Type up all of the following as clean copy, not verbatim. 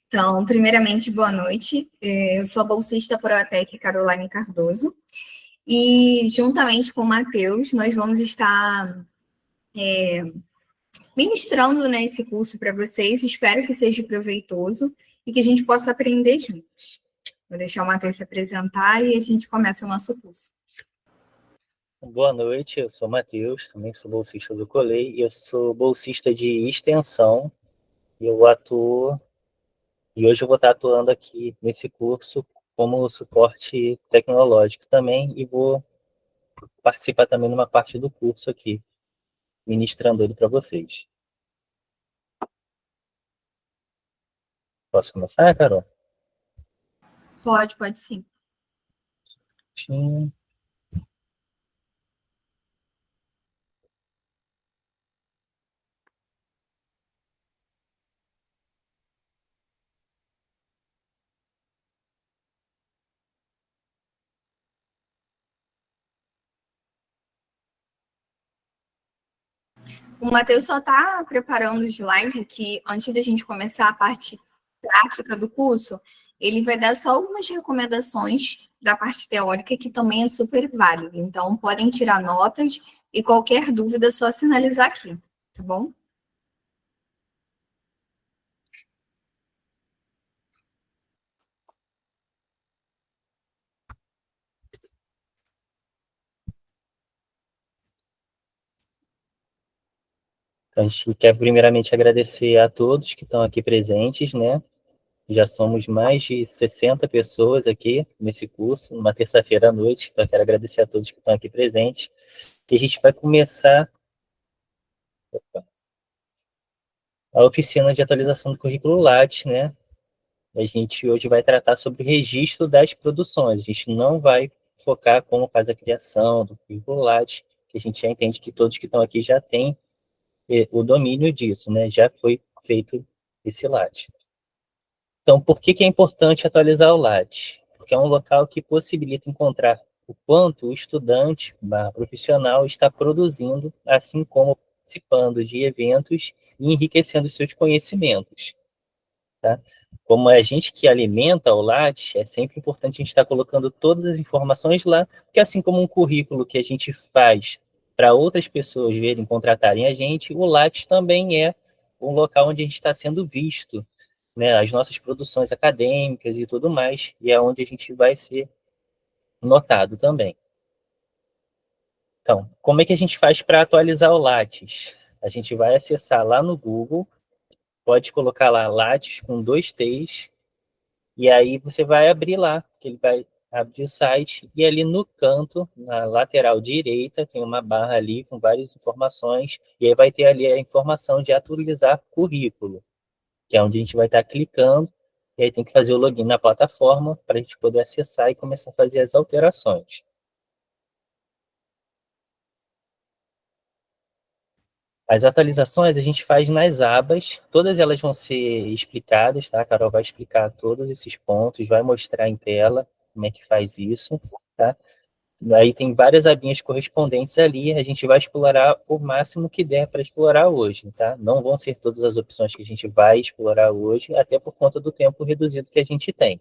Então, primeiramente, boa noite. Eu sou a bolsista Proatec Caroline Cardoso e, juntamente com o Matheus, nós vamos estar ministrando, né, esse curso para vocês. Espero que seja proveitoso e que a gente possa aprender juntos. Vou deixar o Matheus se apresentar e a gente começa o nosso curso. Boa noite, eu sou o Matheus, também sou bolsista do Colei, e eu sou bolsista de extensão, e eu atuo, e hoje eu vou estar atuando aqui nesse curso como suporte tecnológico também, e vou participar também numa parte do curso aqui, ministrando ele para vocês. Posso começar, Carol? Pode sim. Sim. O Matheus só está preparando o slide aqui antes da gente começar a parte prática do curso. Ele vai dar só algumas recomendações da parte teórica, que também é super válida. Então, podem tirar notas e qualquer dúvida é só sinalizar aqui, tá bom? A gente quer primeiramente agradecer a todos que estão aqui presentes, né? Já somos mais de 60 pessoas aqui nesse curso, numa terça-feira à noite, então eu quero agradecer a todos que estão aqui presentes. E a gente vai começar a oficina de atualização do currículo Lattes, né? A gente hoje vai tratar sobre o registro das produções. A gente não vai focar como faz a criação do currículo Lattes, que a gente já entende que todos que estão aqui já têm o domínio disso, né? Já foi feito esse Lattes. Então, por que é importante atualizar o Lattes? Porque é um local que possibilita encontrar o quanto o estudante profissional está produzindo, assim como participando de eventos e enriquecendo seus conhecimentos. Tá? Como é a gente que alimenta o Lattes, é sempre importante a gente estar colocando todas as informações lá, porque assim como um currículo que a gente faz para outras pessoas verem, contratarem a gente, o Lattes também é um local onde a gente está sendo visto, né, as nossas produções acadêmicas e tudo mais, e é onde a gente vai ser notado também. Então, como é que a gente faz para atualizar o Lattes? A gente vai acessar lá no Google, pode colocar lá Lattes com 2 T's, e aí você vai abrir lá, que ele vai abrir o site, e ali no canto, na lateral direita, tem uma barra ali com várias informações, e aí vai ter ali a informação de atualizar currículo, que é onde a gente vai estar clicando, e aí tem que fazer o login na plataforma para a gente poder acessar e começar a fazer as alterações. As atualizações a gente faz nas abas, todas elas vão ser explicadas, tá? A Carol vai explicar todos esses pontos, vai mostrar em tela como é que faz isso, tá? Aí tem várias abinhas correspondentes ali, a gente vai explorar o máximo que der para explorar hoje, tá? Não vão ser todas as opções que a gente vai explorar hoje, até por conta do tempo reduzido que a gente tem.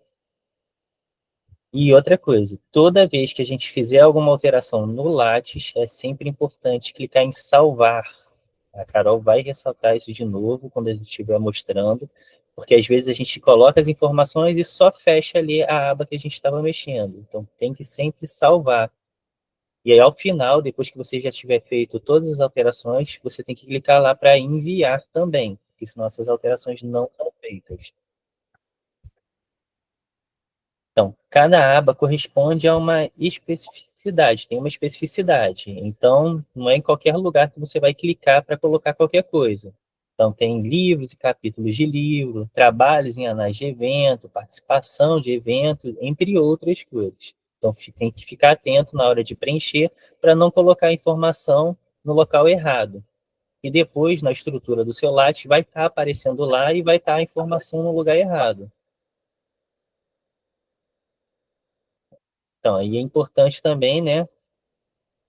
E outra coisa, toda vez que a gente fizer alguma alteração no Lattes, é sempre importante clicar em salvar. A Carol vai ressaltar isso de novo quando a gente estiver mostrando, porque às vezes a gente coloca as informações e só fecha ali a aba que a gente estava mexendo. Então tem que sempre salvar. E aí, ao final, depois que você já tiver feito todas as alterações, você tem que clicar lá para enviar também, porque senão essas alterações não são feitas. Então, cada aba corresponde a uma especificidade, tem uma especificidade. Então, não é em qualquer lugar que você vai clicar para colocar qualquer coisa. Então, tem livros e capítulos de livro, trabalhos em anais de evento, participação de evento, entre outras coisas. Então, tem que ficar atento na hora de preencher para não colocar a informação no local errado. E depois, na estrutura do seu Lattes, vai estar aparecendo lá e vai estar a informação no lugar errado. Então, aí é importante também, né, a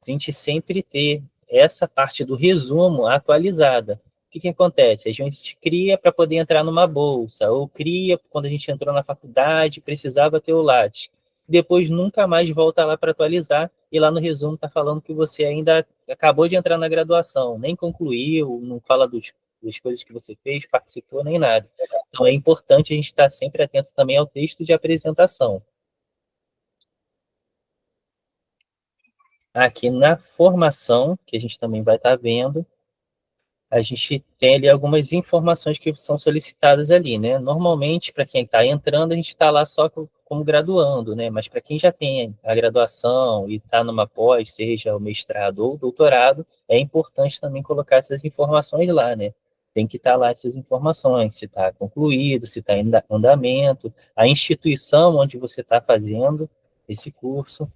gente sempre ter essa parte do resumo atualizada. que acontece? A gente cria para poder entrar numa bolsa, ou cria quando a gente entrou na faculdade, precisava ter o Lattes. Depois nunca mais volta lá para atualizar, e lá no resumo está falando que você ainda acabou de entrar na graduação, nem concluiu, não fala das coisas que você fez, participou, nem nada. Então é importante a gente estar sempre atento também ao texto de apresentação. Aqui na formação, que a gente também vai estar vendo, a gente tem ali algumas informações que são solicitadas ali, né? Normalmente, para quem está entrando, a gente está lá só como graduando, né? Mas para quem já tem a graduação e está numa pós, seja o mestrado ou o doutorado, é importante também colocar essas informações lá, né? Tem que estar lá essas informações, se está concluído, se está em andamento, a instituição onde você está fazendo esse curso.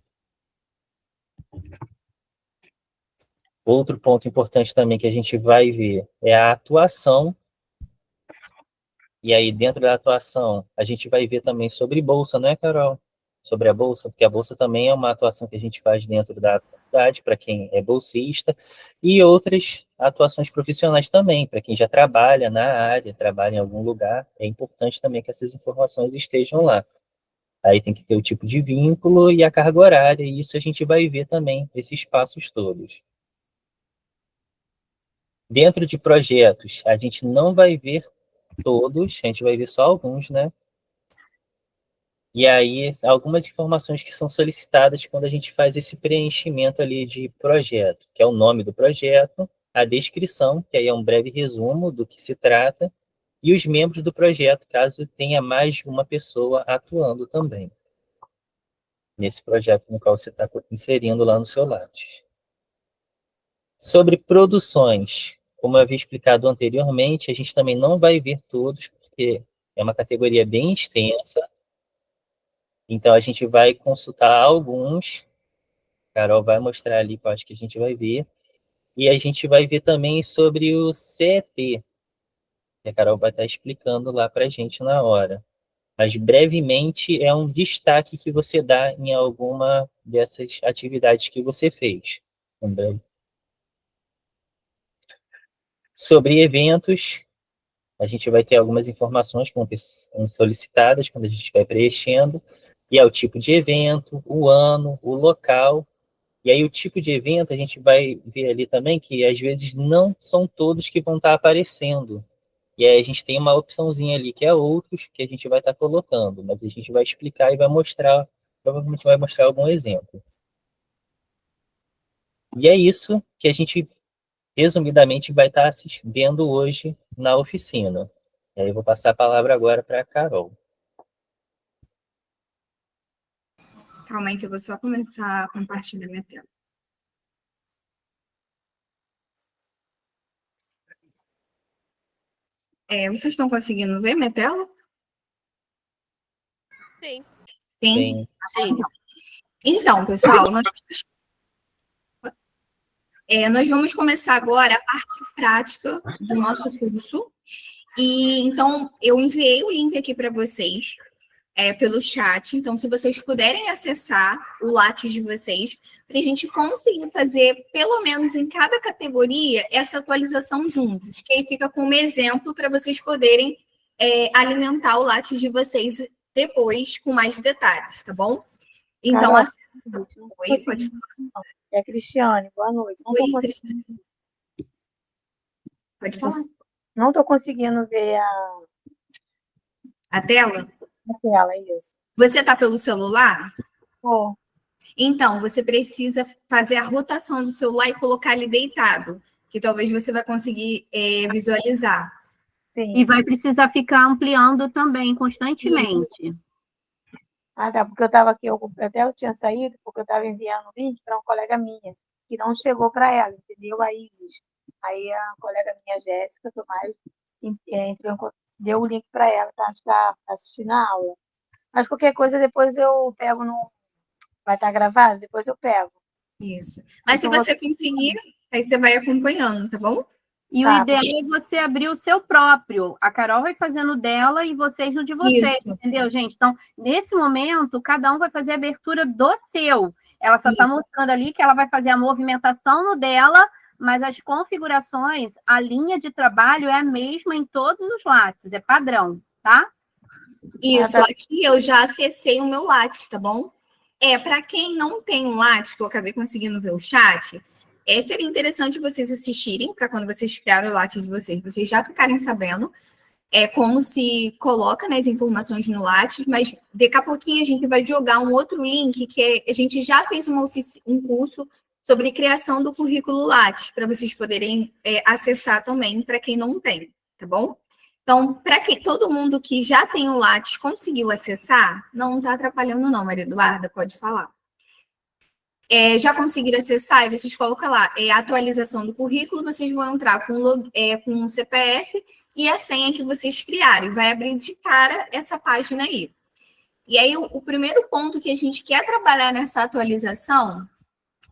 Outro ponto importante também que a gente vai ver é a atuação. E aí, dentro da atuação, a gente vai ver também sobre bolsa, não é, Carol? Sobre a bolsa, porque a bolsa também é uma atuação que a gente faz dentro da faculdade, para quem é bolsista, e outras atuações profissionais também, para quem já trabalha na área, trabalha em algum lugar, é importante também que essas informações estejam lá. Aí tem que ter o tipo de vínculo e a carga horária, e isso a gente vai ver também, esses passos todos. Dentro de projetos, a gente não vai ver todos, a gente vai ver só alguns, né? E aí, algumas informações que são solicitadas quando a gente faz esse preenchimento ali de projeto, que é o nome do projeto, a descrição, que aí é um breve resumo do que se trata, e os membros do projeto, caso tenha mais de uma pessoa atuando também nesse projeto no qual você está inserindo lá no seu Lattes. Sobre produções, como eu havia explicado anteriormente, a gente também não vai ver todos, porque é uma categoria bem extensa. Então, a gente vai consultar alguns. A Carol vai mostrar ali, que eu acho que a gente vai ver. E a gente vai ver também sobre o CET, que a Carol vai estar explicando lá para a gente na hora. Mas, brevemente, é um destaque que você dá em alguma dessas atividades que você fez. Sobre eventos, a gente vai ter algumas informações que vão ter solicitadas quando a gente estiver preenchendo, e é o tipo de evento, o ano, o local, e aí o tipo de evento a gente vai ver ali também que às vezes não são todos que vão estar aparecendo, e aí a gente tem uma opçãozinha ali que é outros que a gente vai estar colocando, mas a gente vai explicar e vai mostrar, provavelmente vai mostrar algum exemplo. E é isso que a gente resumidamente vai estar vendo hoje na oficina. E aí eu vou passar a palavra agora para a Carol. Calma aí que eu vou só começar a compartilhar minha tela. Vocês estão conseguindo ver minha tela? Sim. Sim? Sim. Então, pessoal, nós vamos começar agora a parte prática do nosso curso. E então, eu enviei o link aqui para vocês pelo chat. Então, se vocês puderem acessar o Lattes de vocês, para a gente conseguir fazer, pelo menos em cada categoria, essa atualização juntos, que aí fica como exemplo para vocês poderem alimentar o Lattes de vocês depois com mais detalhes, tá bom? Então, Carol, Oi, pode falar. É a Cristiane, boa noite. Não estou conseguindo. Pode falar. Não estou conseguindo ver A tela? a tela, isso. Você está pelo celular? Oh. Então, você precisa fazer a rotação do celular e colocar ele deitado, que talvez você vai conseguir visualizar. Sim. E vai precisar ficar ampliando também constantemente. Ah, tá, porque eu estava aqui, eu tinha saído, porque eu estava enviando o link para uma colega minha, que não chegou para ela, entendeu? A Isis. Aí a colega minha, Jéssica Tomás, deu o link para ela, tá? Está assistindo a aula. Mas qualquer coisa, depois eu pego no... Vai estar gravado? Depois eu pego. Isso. Mas então, se você conseguir, aí você vai acompanhando, tá bom? E tá, o ideal é você abrir o seu próprio. A Carol vai fazendo dela e vocês no de vocês, Isso. entendeu, gente? Então, nesse momento, cada um vai fazer a abertura do seu. Ela só está mostrando ali que ela vai fazer a movimentação no dela, mas as configurações, a linha de trabalho é a mesma em todos os Lattes, é padrão, tá? Isso, aqui eu já acessei o meu Lattes, tá bom? Para quem não tem um Lattes, que eu acabei conseguindo ver o chat, seria interessante vocês assistirem, para quando vocês criarem o Lattes de vocês já ficarem sabendo como se coloca nas informações no Lattes, mas daqui a pouquinho a gente vai jogar um outro link, que a gente já fez um curso sobre criação do currículo Lattes, para vocês poderem acessar também, para quem não tem, tá bom? Então, para todo mundo que já tem o Lattes conseguiu acessar, não está atrapalhando não, Maria Eduarda, pode falar. Já conseguiram acessar, e vocês colocam lá, atualização do currículo, vocês vão entrar com o CPF e a senha que vocês criarem. Vai abrir de cara essa página aí. E aí, o primeiro ponto que a gente quer trabalhar nessa atualização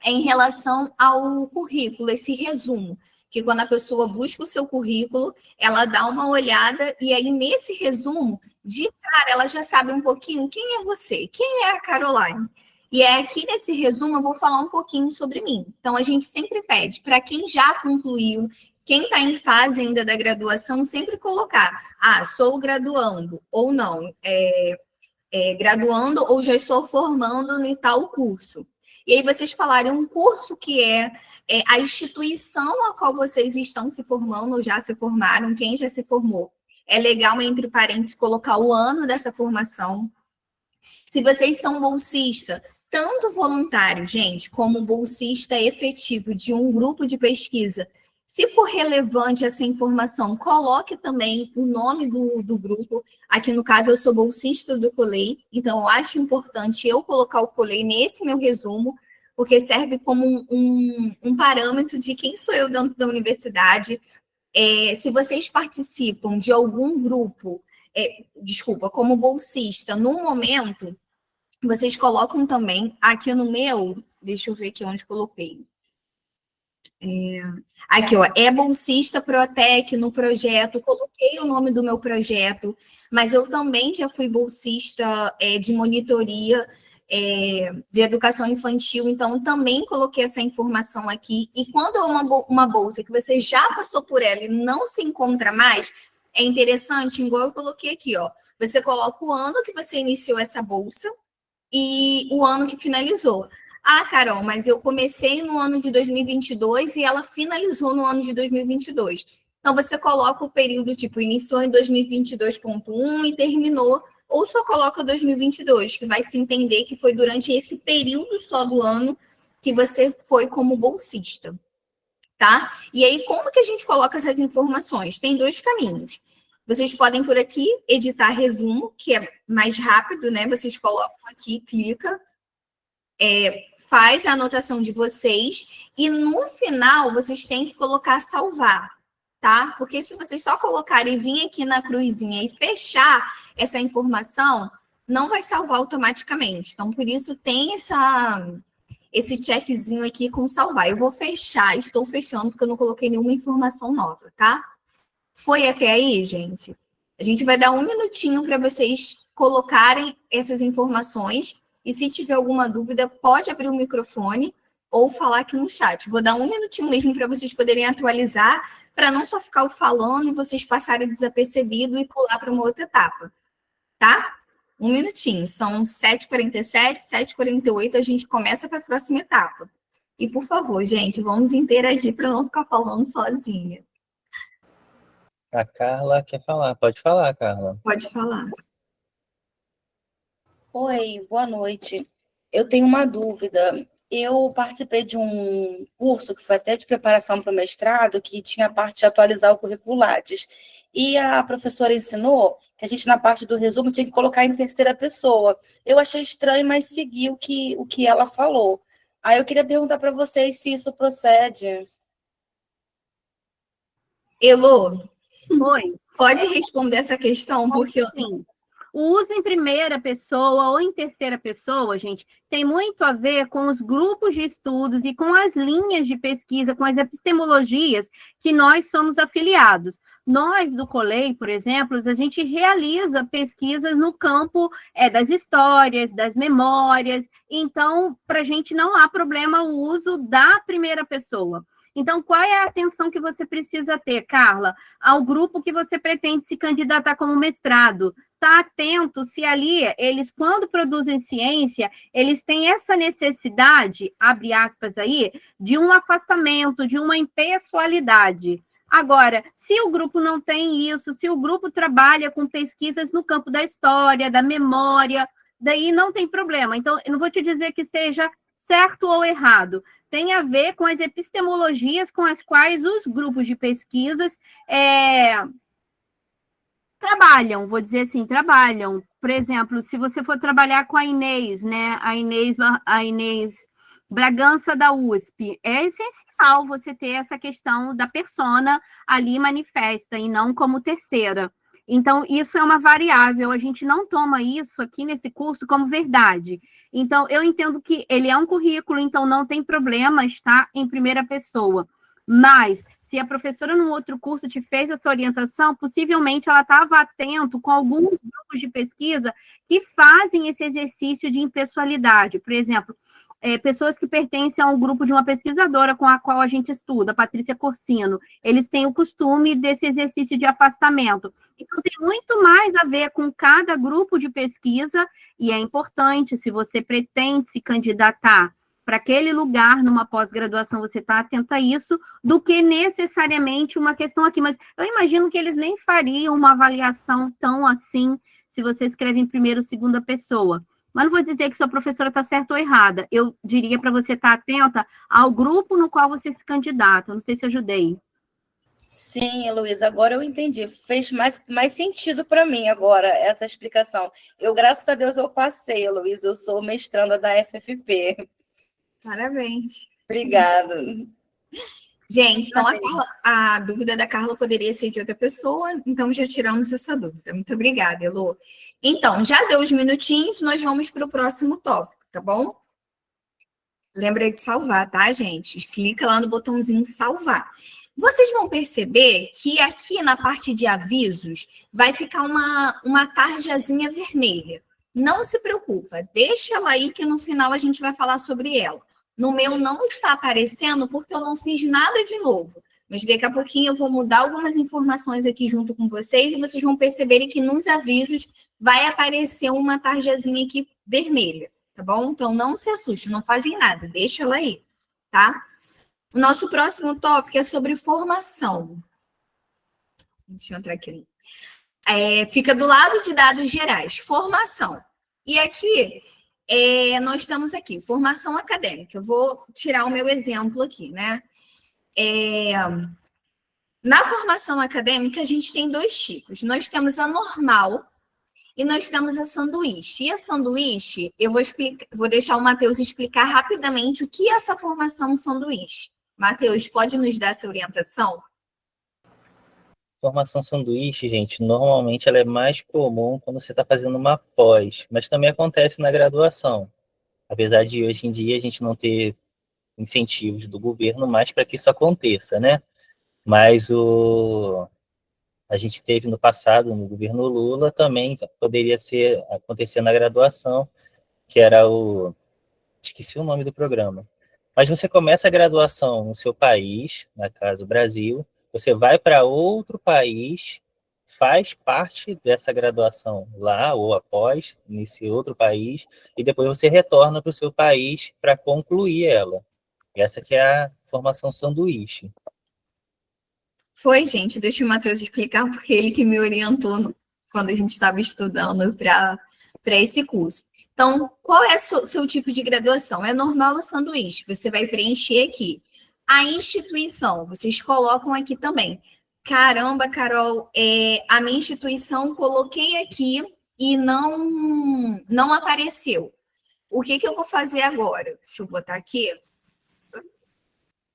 é em relação ao currículo, esse resumo, que quando a pessoa busca o seu currículo, ela dá uma olhada, e aí nesse resumo, de cara, ela já sabe um pouquinho quem é você, quem é a Caroline. E aqui nesse resumo eu vou falar um pouquinho sobre mim. Então, a gente sempre pede, para quem já concluiu, quem está em fase ainda da graduação, sempre colocar, sou graduando, ou não, graduando ou já estou formando em tal curso. E aí vocês falarem um curso que é a instituição a qual vocês estão se formando ou já se formaram, quem já se formou. É legal, entre parênteses, colocar o ano dessa formação. Se vocês são bolsista, tanto voluntário, gente, como bolsista efetivo de um grupo de pesquisa, se for relevante essa informação, coloque também o nome do grupo. Aqui, no caso, eu sou bolsista do COLEI, então eu acho importante eu colocar o COLEI nesse meu resumo, porque serve como um parâmetro de quem sou eu dentro da universidade. Se vocês participam de algum grupo, como bolsista, no momento, vocês colocam também aqui no meu, deixa eu ver aqui onde coloquei. Aqui, ó, bolsista Protec no projeto, coloquei o nome do meu projeto, mas eu também já fui bolsista de monitoria de educação infantil, então também coloquei essa informação aqui. E quando é uma bolsa que você já passou por ela e não se encontra mais, é interessante, igual eu coloquei aqui, ó, você coloca o ano que você iniciou essa bolsa e o ano que finalizou. Carol, mas eu comecei no ano de 2022 e ela finalizou no ano de 2022. Então, você coloca o período, tipo, iniciou em 2022.1 e terminou, ou só coloca 2022, que vai se entender que foi durante esse período só do ano que você foi como bolsista, tá? E aí, como que a gente coloca essas informações? Tem dois caminhos. Vocês podem, por aqui, editar resumo, que é mais rápido, né? Vocês colocam aqui, clica, faz a anotação de vocês e no final vocês têm que colocar salvar, tá? Porque se vocês só colocarem vir aqui na cruzinha e fechar essa informação, não vai salvar automaticamente. Então, por isso tem esse checkzinho aqui com salvar. Eu vou fechar, estou fechando porque eu não coloquei nenhuma informação nova, tá? Foi até aí, gente? A gente vai dar um minutinho para vocês colocarem essas informações. E se tiver alguma dúvida, pode abrir o microfone ou falar aqui no chat. Vou dar um minutinho mesmo para vocês poderem atualizar, para não só ficar falando e vocês passarem desapercebido e pular para uma outra etapa, tá? Um minutinho. São 7h47, 7h48, a gente começa para a próxima etapa. E, por favor, gente, vamos interagir para não ficar falando sozinha. A Carla quer falar. Pode falar, Carla. Pode falar. Oi, boa noite. Eu tenho uma dúvida. Eu participei de um curso que foi até de preparação para o mestrado, que tinha a parte de atualizar o currículo Lattes. E a professora ensinou que a gente, na parte do resumo, tinha que colocar em terceira pessoa. Eu achei estranho, mas segui o que ela falou. Aí eu queria perguntar para vocês se isso procede. Elô, Oi. pode responder essa questão? Porque Sim. O uso em primeira pessoa ou em terceira pessoa, gente, tem muito a ver com os grupos de estudos e com as linhas de pesquisa, com as epistemologias que nós somos afiliados. Nós, do COLEI, por exemplo, a gente realiza pesquisas no campo das histórias, das memórias, então, para a gente não há problema o uso da primeira pessoa. Então, qual é a atenção que você precisa ter, Carla, ao grupo que você pretende se candidatar como mestrado? Está atento se ali, eles, quando produzem ciência, eles têm essa necessidade, abre aspas aí, de um afastamento, de uma impessoalidade. Agora, se o grupo não tem isso, se o grupo trabalha com pesquisas no campo da história, da memória, daí não tem problema. Então, eu não vou te dizer que seja certo ou errado. Tem a ver com as epistemologias com as quais os grupos de pesquisas trabalham, vou dizer assim, trabalham. Por exemplo, se você for trabalhar com a Inês, né? A Inês Bragança da USP, é essencial você ter essa questão da persona ali manifesta e não como terceira. Então, isso é uma variável, a gente não toma isso aqui nesse curso como verdade. Então, eu entendo que ele é um currículo, então não tem problema estar em primeira pessoa. Mas, se a professora no outro curso te fez essa orientação, possivelmente ela estava atento com alguns grupos de pesquisa que fazem esse exercício de impessoalidade. Por exemplo, pessoas que pertencem a um grupo de uma pesquisadora com a qual a gente estuda, Patrícia Corsino, eles têm o costume desse exercício de afastamento. Então, tem muito mais a ver com cada grupo de pesquisa, e é importante, se você pretende se candidatar para aquele lugar numa pós-graduação, você está atento a isso, do que necessariamente uma questão aqui. Mas eu imagino que eles nem fariam uma avaliação tão assim, se você escreve em primeira ou segunda pessoa. Mas não vou dizer que sua professora está certa ou errada. Eu diria para você estar atenta ao grupo no qual você se candidata. Não sei se ajudei. Sim, Heloísa, agora eu entendi. Fez mais sentido para mim agora essa explicação. graças a Deus, eu passei, Heloísa. Eu sou mestranda da FFP. Parabéns. Obrigada. Gente, então a dúvida da Carla poderia ser de outra pessoa, então já tiramos essa dúvida. Muito obrigada, Elô. Então, já deu os minutinhos, nós vamos para o próximo tópico, tá bom? Lembra de salvar, tá, gente? Clica lá no botãozinho salvar. Vocês vão perceber que aqui na parte de avisos vai ficar uma tarjazinha vermelha. Não se preocupa, deixa ela aí que no final a gente vai falar sobre ela. No meu não está aparecendo porque eu não fiz nada de novo. Mas daqui a pouquinho eu vou mudar algumas informações aqui junto com vocês e vocês vão perceberem que nos avisos vai aparecer uma tarjazinha aqui vermelha, tá bom? Então não se assuste, não fazem nada, deixa ela aí, tá? O nosso próximo tópico é sobre formação. Deixa eu entrar aqui. Fica do lado de dados gerais, formação. E aqui... nós estamos aqui, formação acadêmica. Eu vou tirar o meu exemplo aqui, né? Na formação acadêmica, a gente tem dois tipos. Nós temos a normal e nós temos a sanduíche. E a sanduíche, eu vou deixar o Matheus explicar rapidamente o que é essa formação sanduíche. Matheus, pode nos dar essa orientação? Formação sanduíche, gente, normalmente ela é mais comum quando você está fazendo uma pós, mas também acontece na graduação. Apesar de hoje em dia a gente não ter incentivos do governo mais para que isso aconteça, né? Mas a gente teve no passado, no governo Lula, também poderia acontecer na graduação, que era esqueci o nome do programa. Mas você começa a graduação no seu país, no caso Brasil, você vai para outro país, faz parte dessa graduação lá ou após, nesse outro país, e depois você retorna para o seu país para concluir ela. Essa que é a formação sanduíche. Foi, gente, deixa o Matheus explicar, porque ele que me orientou quando a gente estava estudando para esse curso. Então, qual é o seu tipo de graduação? É normal ou sanduíche? Você vai preencher aqui. A instituição, vocês colocam aqui também. Caramba, Carol, a minha instituição coloquei aqui e não apareceu. O que eu vou fazer agora? Deixa eu botar aqui.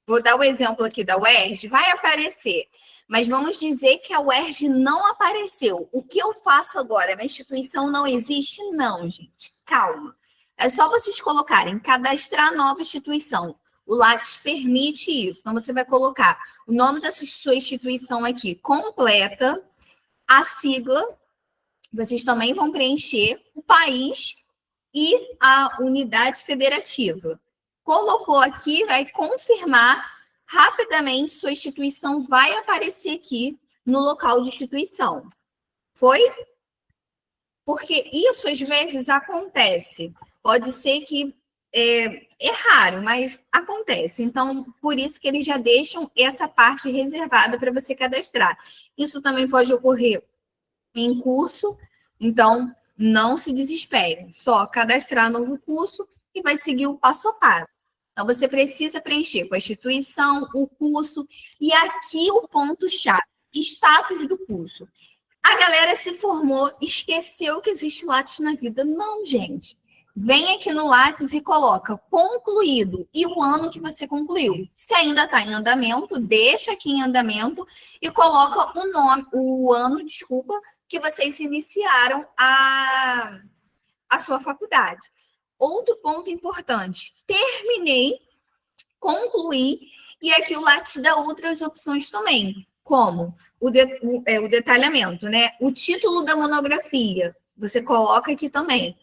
Vou dar o exemplo aqui da UERJ, vai aparecer. Mas vamos dizer que a UERJ não apareceu. O que eu faço agora? Minha instituição não existe? Não, gente. Calma. É só vocês colocarem cadastrar nova instituição. O Lattes permite isso. Então, você vai colocar o nome da sua instituição aqui completa, a sigla, vocês também vão preencher o país e a unidade federativa. Colocou aqui, vai confirmar, rapidamente sua instituição vai aparecer aqui no local de instituição. Foi? Porque isso às vezes acontece. Pode ser que é raro, mas acontece. Então, por isso que eles já deixam essa parte reservada para você cadastrar. Isso também pode ocorrer em curso, então não se desespere. Só cadastrar novo curso e vai seguir o passo a passo. Então, você precisa preencher com a instituição, o curso, e aqui o ponto-chave, status do curso. A galera se formou, esqueceu que existe Lattes na vida. Não, gente. Vem aqui no Lattes e coloca concluído e o ano que você concluiu. Se ainda está em andamento, deixa aqui em andamento e coloca o ano, que vocês iniciaram a sua faculdade. Outro ponto importante, terminei, concluí, e aqui o Lattes dá outras opções também, como o detalhamento, né? O título da monografia, você coloca aqui também.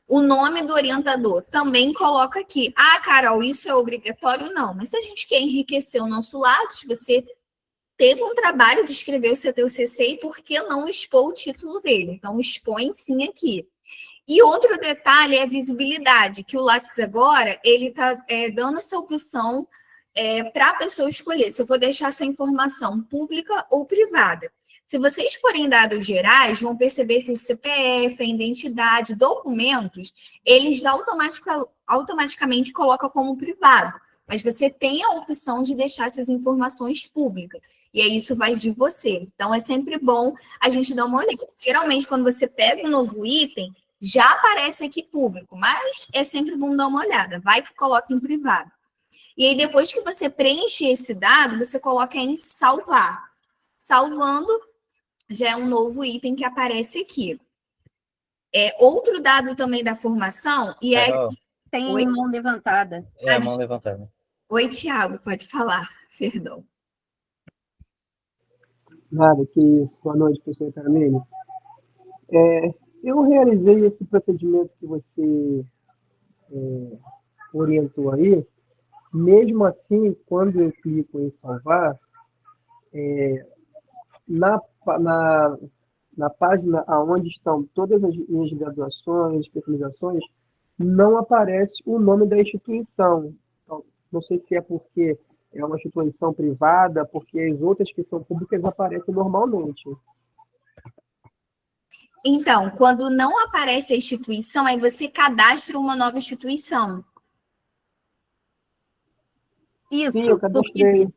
O nome do orientador, também coloca aqui. Ah, Carol, isso é obrigatório? Não, mas se a gente quer enriquecer o nosso Lattes, você teve um trabalho de escrever o seu TCC, e por que não expor o título dele? Então, expõe sim aqui. E outro detalhe é a visibilidade, que o Lattes agora, ele está dando essa opção para a pessoa escolher se eu vou deixar essa informação pública ou privada. Se vocês forem dados gerais, vão perceber que o CPF, a identidade, documentos, eles automaticamente colocam como privado, mas você tem a opção de deixar essas informações públicas. E aí isso vai de você. Então, é sempre bom a gente dar uma olhada. Geralmente, quando você pega um novo item, já aparece aqui público, mas é sempre bom dar uma olhada. Vai que coloca em privado. E aí, depois que você preenche esse dado, você coloca em salvar. Salvando, já é um novo item que aparece aqui. Outro dado também da formação... Tem Oi? mão levantada. Mão levantada. Oi, Tiago, pode falar. Perdão. Nada, que boa noite, professor Carolina. Eu realizei esse procedimento que você orientou aí. Mesmo assim, quando eu clico em salvar, na página onde estão todas as minhas graduações, especializações, não aparece o nome da instituição. Então, não sei se é porque é uma instituição privada, porque as outras que são públicas aparecem normalmente. Então, quando não aparece a instituição, aí você cadastra uma nova instituição. Isso. Sim, eu cadastrei.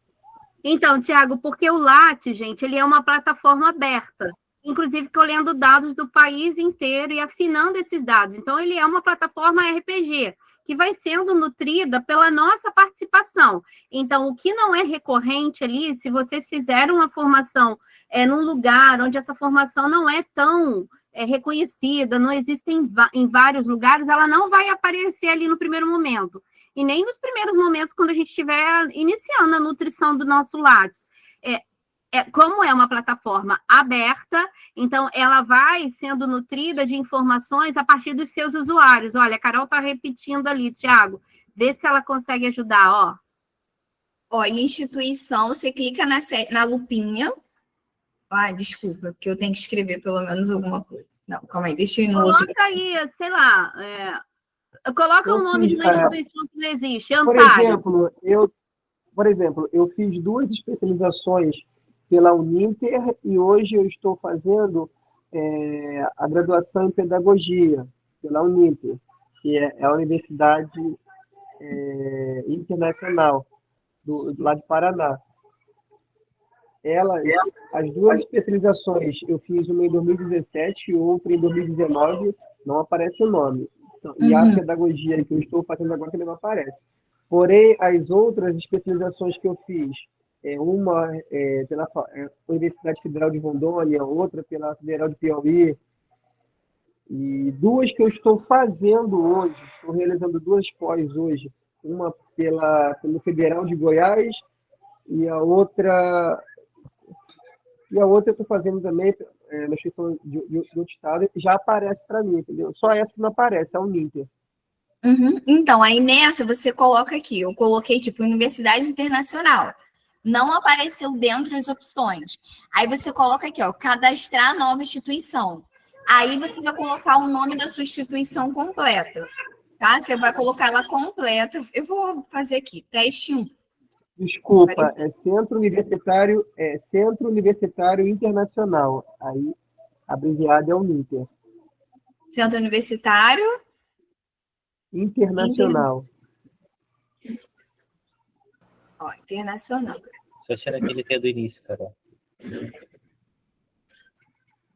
Então, Tiago, porque o Lattes, gente, ele é uma plataforma aberta, inclusive colhendo dados do país inteiro e afinando esses dados. Então, ele é uma plataforma RPG, que vai sendo nutrida pela nossa participação. Então, o que não é recorrente ali, se vocês fizeram uma formação num lugar onde essa formação não é tão reconhecida, não existe em vários lugares, ela não vai aparecer ali no primeiro momento. E nem nos primeiros momentos, quando a gente estiver iniciando a nutrição do nosso Lattes. Como é uma plataforma aberta, então ela vai sendo nutrida de informações a partir dos seus usuários. Olha, a Carol está repetindo ali, Tiago. Vê se ela consegue ajudar, ó. Em instituição, você clica na lupinha. Ai, desculpa, porque eu tenho que escrever pelo menos alguma coisa. Não, calma aí, deixa eu ir no outro. Coloca aí, sei lá, coloca o nome de uma instituição que não existe, Por exemplo, eu fiz 2 especializações pela Uninter e hoje eu estou fazendo a graduação em pedagogia pela Uninter, que é a Universidade Internacional do lá de Paraná. As 2 especializações, eu fiz uma em 2017 e outra em 2019, não aparece o nome. Então, e a pedagogia que eu estou fazendo agora também não aparece. Porém, as outras especializações que eu fiz, uma pela Universidade Federal de Rondônia, outra pela Federal de Piauí, e 2 que eu estou fazendo hoje, estou realizando 2 pós hoje, uma pelo Federal de Goiás e a outra eu estou fazendo também na instituição de outro estado, já aparece para mim, entendeu? Só essa que não aparece, é o Uninter. Então, aí nessa você coloca aqui, eu coloquei tipo Universidade Internacional. Não apareceu dentro das opções. Aí você coloca aqui, ó, cadastrar nova instituição. Aí você vai colocar o nome da sua instituição completa, tá? Você vai colocar ela completa. Eu vou fazer aqui, teste 1. Desculpa, Centro Universitário Internacional. Aí, abreviado é o INTER. Centro Universitário Internacional. Ó, internacional. Só tirar aquele T do início, Carol.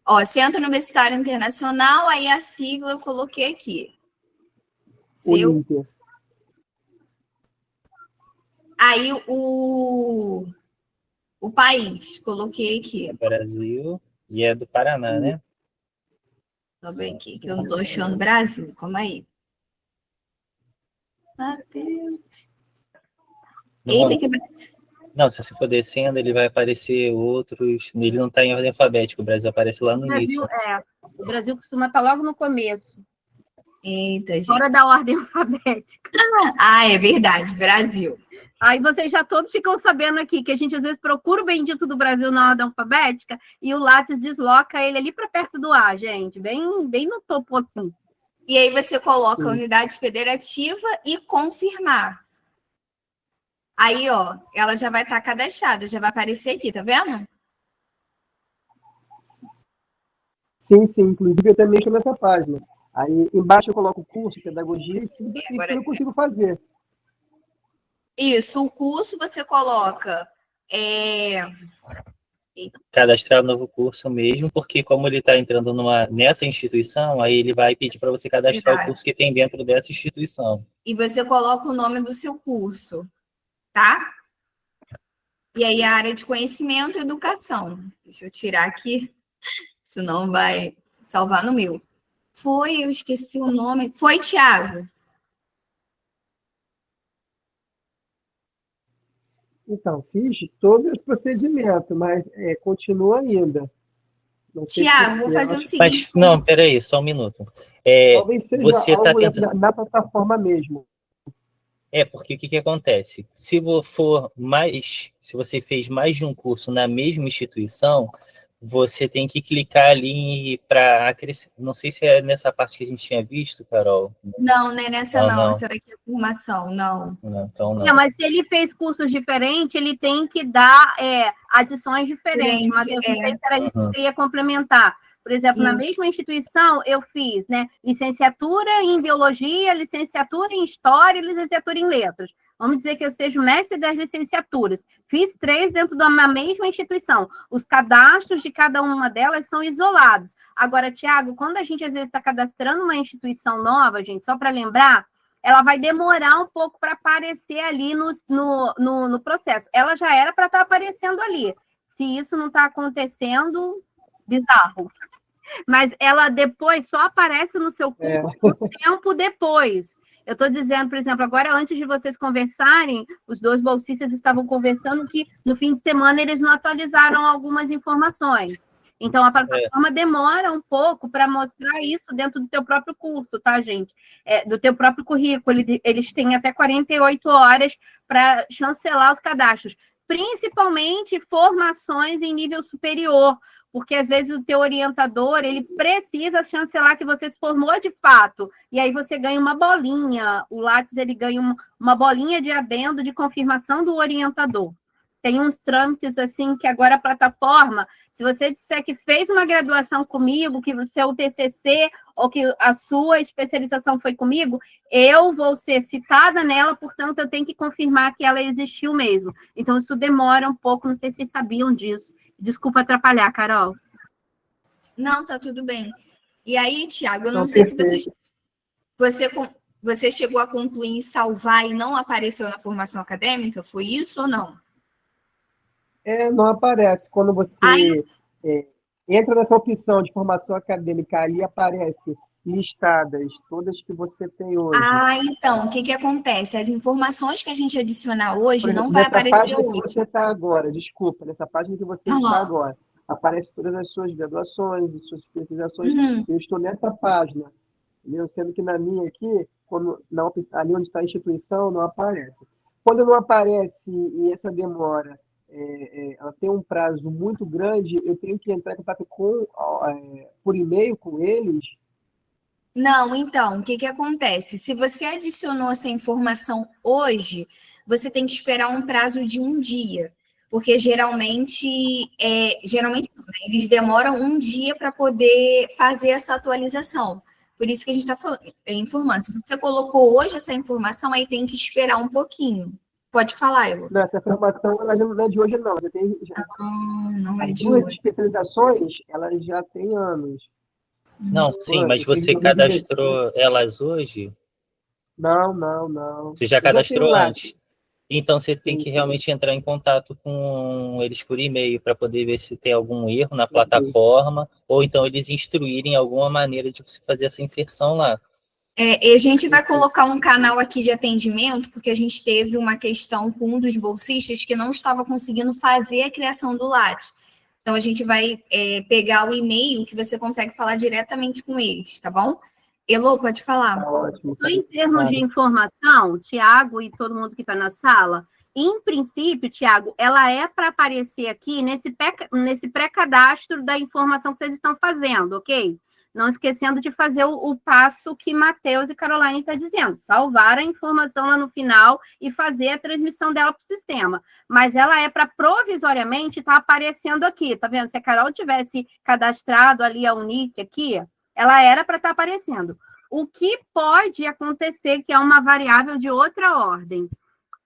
Ó, Centro Universitário Internacional, aí a sigla eu coloquei aqui. O INTER. Aí o país, coloquei aqui. É Brasil e é do Paraná, né? Tô bem aqui, que eu não tô achando Brasil. Calma aí. Mateus. Eita, que Brasil. Não, se você for descendo, ele vai aparecer outros. Ele não está em ordem alfabética, o Brasil aparece lá no início. O Brasil costuma estar logo no começo. Eita, gente. Fora da ordem alfabética. Ah, é verdade, Brasil. Aí vocês já todos ficam sabendo aqui que a gente às vezes procura o bendito do Brasil na ordem alfabética e o Lattes desloca ele ali para perto do A, gente, bem no topo assim. E aí você coloca a unidade federativa e confirmar. Aí, ó, ela já vai estar cadastrada, já vai aparecer aqui, tá vendo? Sim, inclusive eu também estou nessa página. Aí embaixo eu coloco o curso, pedagogia, e tudo que eu consigo fazer. Isso, o curso você coloca... Cadastrar o novo curso mesmo, porque como ele está entrando nessa instituição, aí ele vai pedir para você cadastrar o curso que tem dentro dessa instituição. E você coloca o nome do seu curso, tá? E aí a área de conhecimento e educação. Deixa eu tirar aqui, senão vai salvar no meu. Eu esqueci o nome. Foi, Thiago? Então, fiz todo esse procedimento, mas continua ainda. Tiago, vou fazer o seguinte. Mas, não, peraí, só um minuto. Talvez seja você está tentando... na plataforma mesmo. Porque o que acontece? Se você fez mais de um curso na mesma instituição, você tem que clicar ali para acrescentar. Não sei se é nessa parte que a gente tinha visto, Carol. Não, não é nessa não. Essa daqui é formação, não. Então não. Não, mas se ele fez cursos diferentes, ele tem que dar adições diferentes. Mas eu não sei se era isso que eu ia complementar. Por exemplo, na mesma instituição, eu fiz, né, licenciatura em biologia, licenciatura em história e licenciatura em letras. Vamos dizer que eu seja mestre das licenciaturas. Fiz 3 dentro de uma mesma instituição. Os cadastros de cada uma delas são isolados. Agora, Tiago, quando a gente às vezes está cadastrando uma instituição nova, gente, só para lembrar, ela vai demorar um pouco para aparecer ali no processo. Ela já era para estar aparecendo ali. Se isso não está acontecendo, bizarro. Mas ela depois só aparece no seu curso um tempo depois. Eu estou dizendo, por exemplo, agora antes de vocês conversarem, os 2 bolsistas estavam conversando que no fim de semana eles não atualizaram algumas informações. Então, a plataforma demora um pouco para mostrar isso dentro do teu próprio curso, tá, gente? Do teu próprio currículo. Eles têm até 48 horas para chancelar os cadastros. Principalmente formações em nível superior, porque às vezes o teu orientador, ele precisa chancelar que você se formou de fato, e aí você ganha uma bolinha, o Lattes, ele ganha uma bolinha de adendo de confirmação do orientador. Tem uns trâmites, assim, que agora a plataforma, se você disser que fez uma graduação comigo, que o seu TCC, ou que a sua especialização foi comigo, eu vou ser citada nela, portanto, eu tenho que confirmar que ela existiu mesmo. Então, isso demora um pouco, não sei se vocês sabiam disso. Desculpa atrapalhar, Carol. Não, tá tudo bem. E aí, Tiago, eu não sei se você chegou a concluir em salvar e não apareceu na formação acadêmica, foi isso ou não? Não aparece. Quando você entra nessa opção de formação acadêmica, ali aparece listadas, todas que você tem hoje. Então, o que acontece? As informações que a gente adicionar hoje exemplo, não vai aparecer hoje. Nessa página que você está agora, desculpa, nessa página que você está agora, aparece todas as suas graduações, as suas especializações. Eu estou nessa página, entendeu? Sendo que na minha aqui, ali onde está a instituição, não aparece. Quando não aparece e essa demora ela tem um prazo muito grande, eu tenho que entrar em contato por e-mail com eles? Não, então, o que que acontece? Se você adicionou essa informação hoje, você tem que esperar um prazo de um dia, porque geralmente não, né? Eles demoram um dia para poder fazer essa atualização. Por isso que a gente está informando. Se você colocou hoje essa informação, aí tem que esperar um pouquinho. Pode falar, Elo. Não, essa informação ela já não é de hoje, não. Não é As de duas hoje. especializações, elas já têm anos. Não, sim, Mano, mas eu fiz você em 2016. cadastrou elas hoje? Não. Você já Eu já tenho cadastrou lá. antes? Então você tem Sim, que sim. realmente entrar em contato com eles por e-mail para poder ver se tem algum erro na Perfeito. plataforma, ou então eles instruírem alguma maneira de você fazer essa inserção lá. E a gente vai colocar um canal aqui de atendimento, porque a gente teve uma questão com um dos bolsistas que não estava conseguindo fazer a criação do Lattes. Então, a gente vai pegar o e-mail que você consegue falar diretamente com eles, tá bom? Elô, pode falar. Tá ótimo. Só em termos de informação, Tiago e todo mundo que está na sala, em princípio, Tiago, ela é para aparecer aqui nesse pré-cadastro da informação que vocês estão fazendo, ok? Não esquecendo de fazer o passo que Matheus e Caroline estão dizendo, salvar a informação lá no final e fazer a transmissão dela para o sistema. Mas ela é para provisoriamente estar aparecendo aqui, tá vendo? Se a Carol tivesse cadastrado ali a Unic aqui, ela era para estar aparecendo. O que pode acontecer, que é uma variável de outra ordem,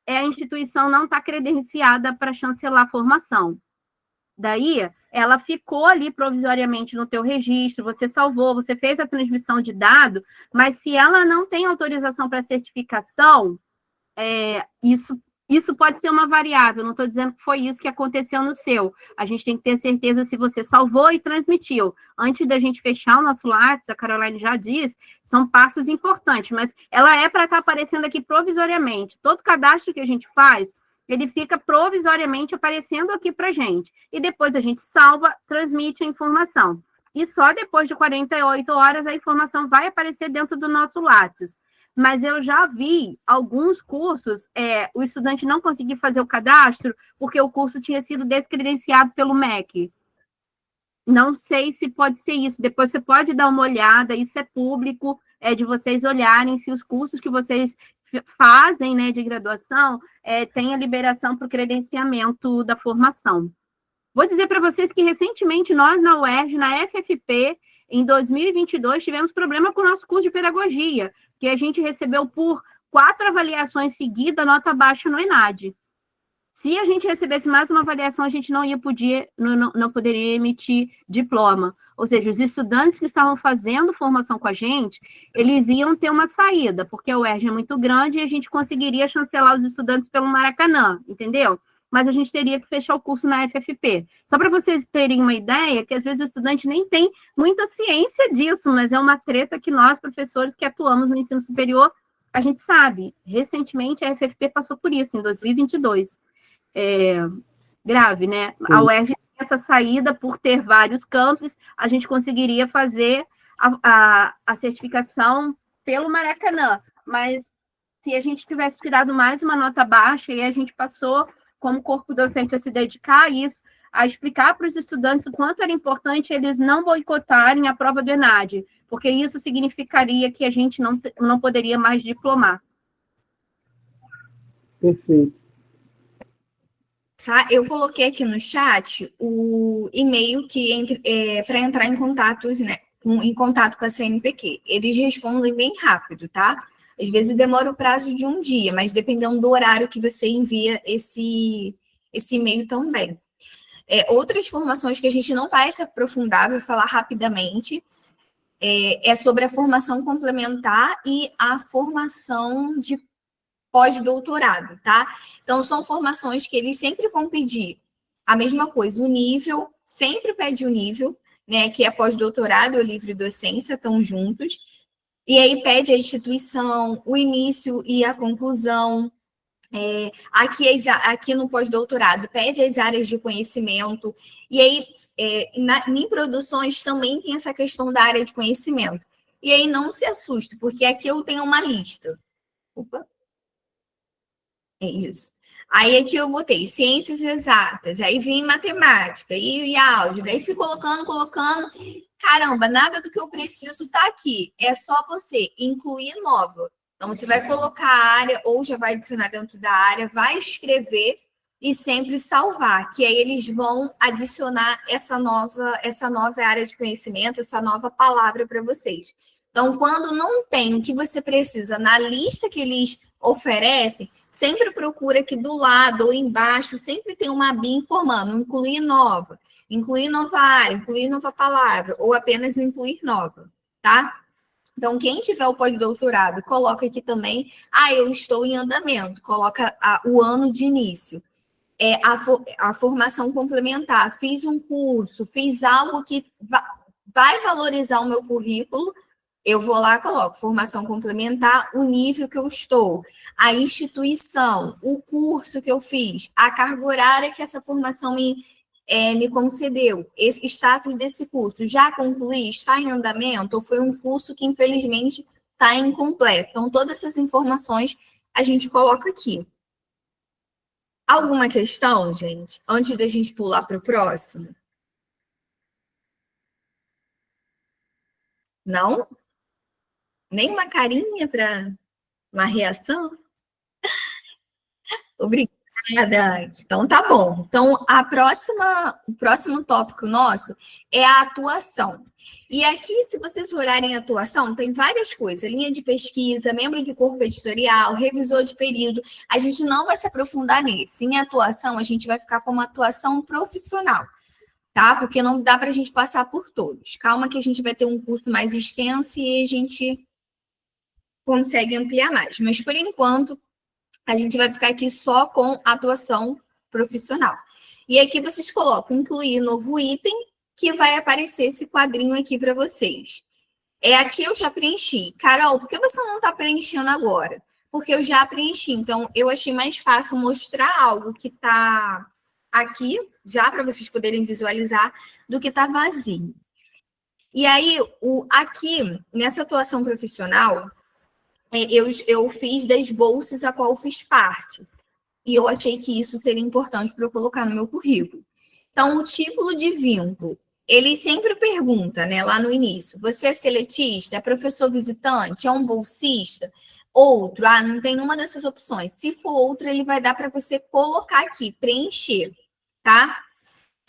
é a instituição não estar credenciada para chancelar a formação. Daí, ela ficou ali provisoriamente no teu registro, você salvou, você fez a transmissão de dado, mas se ela não tem autorização para certificação, isso pode ser uma variável, não estou dizendo que foi isso que aconteceu no seu. A gente tem que ter certeza se você salvou e transmitiu. Antes da gente fechar o nosso Lattes, a Caroline já disse, são passos importantes, mas ela é para estar aparecendo aqui provisoriamente. Todo cadastro que a gente faz, ele fica provisoriamente aparecendo aqui para a gente. E depois a gente salva, transmite a informação. E só depois de 48 horas a informação vai aparecer dentro do nosso Lattes. Mas eu já vi alguns cursos, o estudante não conseguiu fazer o cadastro porque o curso tinha sido descredenciado pelo MEC. Não sei se pode ser isso. Depois você pode dar uma olhada, isso é público, de vocês olharem se os cursos que vocês fazem, né, de graduação, tem a liberação para o credenciamento da formação. Vou dizer para vocês que recentemente nós na UERJ, na FFP, em 2022, tivemos problema com o nosso curso de pedagogia, que a gente recebeu por 4 avaliações seguidas, nota baixa no ENAD. Se a gente recebesse mais uma avaliação, a gente não poderia emitir diploma. Ou seja, os estudantes que estavam fazendo formação com a gente, eles iam ter uma saída, porque a UERJ é muito grande e a gente conseguiria chancelar os estudantes pelo Maracanã, entendeu? Mas a gente teria que fechar o curso na FFP. Só para vocês terem uma ideia, que às vezes o estudante nem tem muita ciência disso, mas é uma treta que nós, professores que atuamos no ensino superior, a gente sabe. Recentemente, a FFP passou por isso, em 2022. Grave, né? A UERJ tem essa saída por ter vários campos, a gente conseguiria fazer a certificação pelo Maracanã, mas se a gente tivesse tirado mais uma nota baixa, e a gente passou, como corpo docente, a se dedicar a isso, a explicar para os estudantes o quanto era importante eles não boicotarem a prova do ENAD, porque isso significaria que a gente não poderia mais diplomar. Perfeito. Tá? Eu coloquei aqui no chat o e-mail para entrar em contato, né, em contato com a CNPq. Eles respondem bem rápido, tá? Às vezes demora o prazo de um dia, mas dependendo do horário que você envia esse e-mail também. Outras informações que a gente não vai se aprofundar, vou falar rapidamente, é sobre a formação complementar e a formação de pós-doutorado, tá? Então, são formações que eles sempre vão pedir a mesma coisa, o nível, sempre pede o nível, né, que é pós-doutorado ou livre docência, estão juntos, e aí pede a instituição, o início e a conclusão. Aqui no pós-doutorado, pede as áreas de conhecimento, e aí, em produções também tem essa questão da área de conhecimento. E aí não se assuste, porque aqui eu tenho uma lista. Opa! É isso. Aí aqui eu botei ciências exatas, aí vim matemática e álgebra, aí fui colocando. Caramba, nada do que eu preciso está aqui. É só você incluir nova. Então, você vai colocar a área, ou já vai adicionar dentro da área, vai escrever e sempre salvar, que aí eles vão adicionar essa nova área de conhecimento, essa nova palavra para vocês. Então, quando não tem o que você precisa na lista que eles oferecem, sempre procura aqui do lado ou embaixo, sempre tem uma abinha informando, incluir nova área, incluir nova palavra, ou apenas incluir nova, tá? Então, quem tiver o pós-doutorado, coloca aqui também, eu estou em andamento, coloca o ano de início. A formação complementar, fiz um curso, fiz algo que vai valorizar o meu currículo, eu vou lá, coloco formação complementar, o nível que eu estou, a instituição, o curso que eu fiz, a carga horária que essa formação me concedeu, esse status desse curso, já concluí, está em andamento, ou foi um curso que, infelizmente, está incompleto. Então, todas essas informações a gente coloca aqui. Alguma questão, gente, antes da gente pular para o próximo? Não? Nem uma carinha para uma reação? Obrigada. Então, tá bom. Então, o próximo tópico nosso é a atuação. E aqui, se vocês olharem a atuação, tem várias coisas. Linha de pesquisa, membro de corpo editorial, revisor de período. A gente não vai se aprofundar nesse. Em atuação, a gente vai ficar com uma atuação profissional, tá? Porque não dá para a gente passar por todos. Calma que a gente vai ter um curso mais extenso e a gente consegue ampliar mais. Mas, por enquanto, a gente vai ficar aqui só com atuação profissional. E aqui vocês colocam incluir novo item, que vai aparecer esse quadrinho aqui para vocês. Aqui eu já preenchi. Carol, por que você não está preenchendo agora? Porque eu já preenchi. Então, eu achei mais fácil mostrar algo que está aqui, já para vocês poderem visualizar, do que está vazio. E aí, aqui, nessa atuação profissional, eu fiz das bolsas a qual eu fiz parte. E eu achei que isso seria importante para eu colocar no meu currículo. Então, o título de vínculo, ele sempre pergunta, né, lá no início, você é seletista, é professor visitante, é um bolsista? Outro, não tem nenhuma dessas opções. Se for outro, ele vai dar para você colocar aqui, preencher, tá?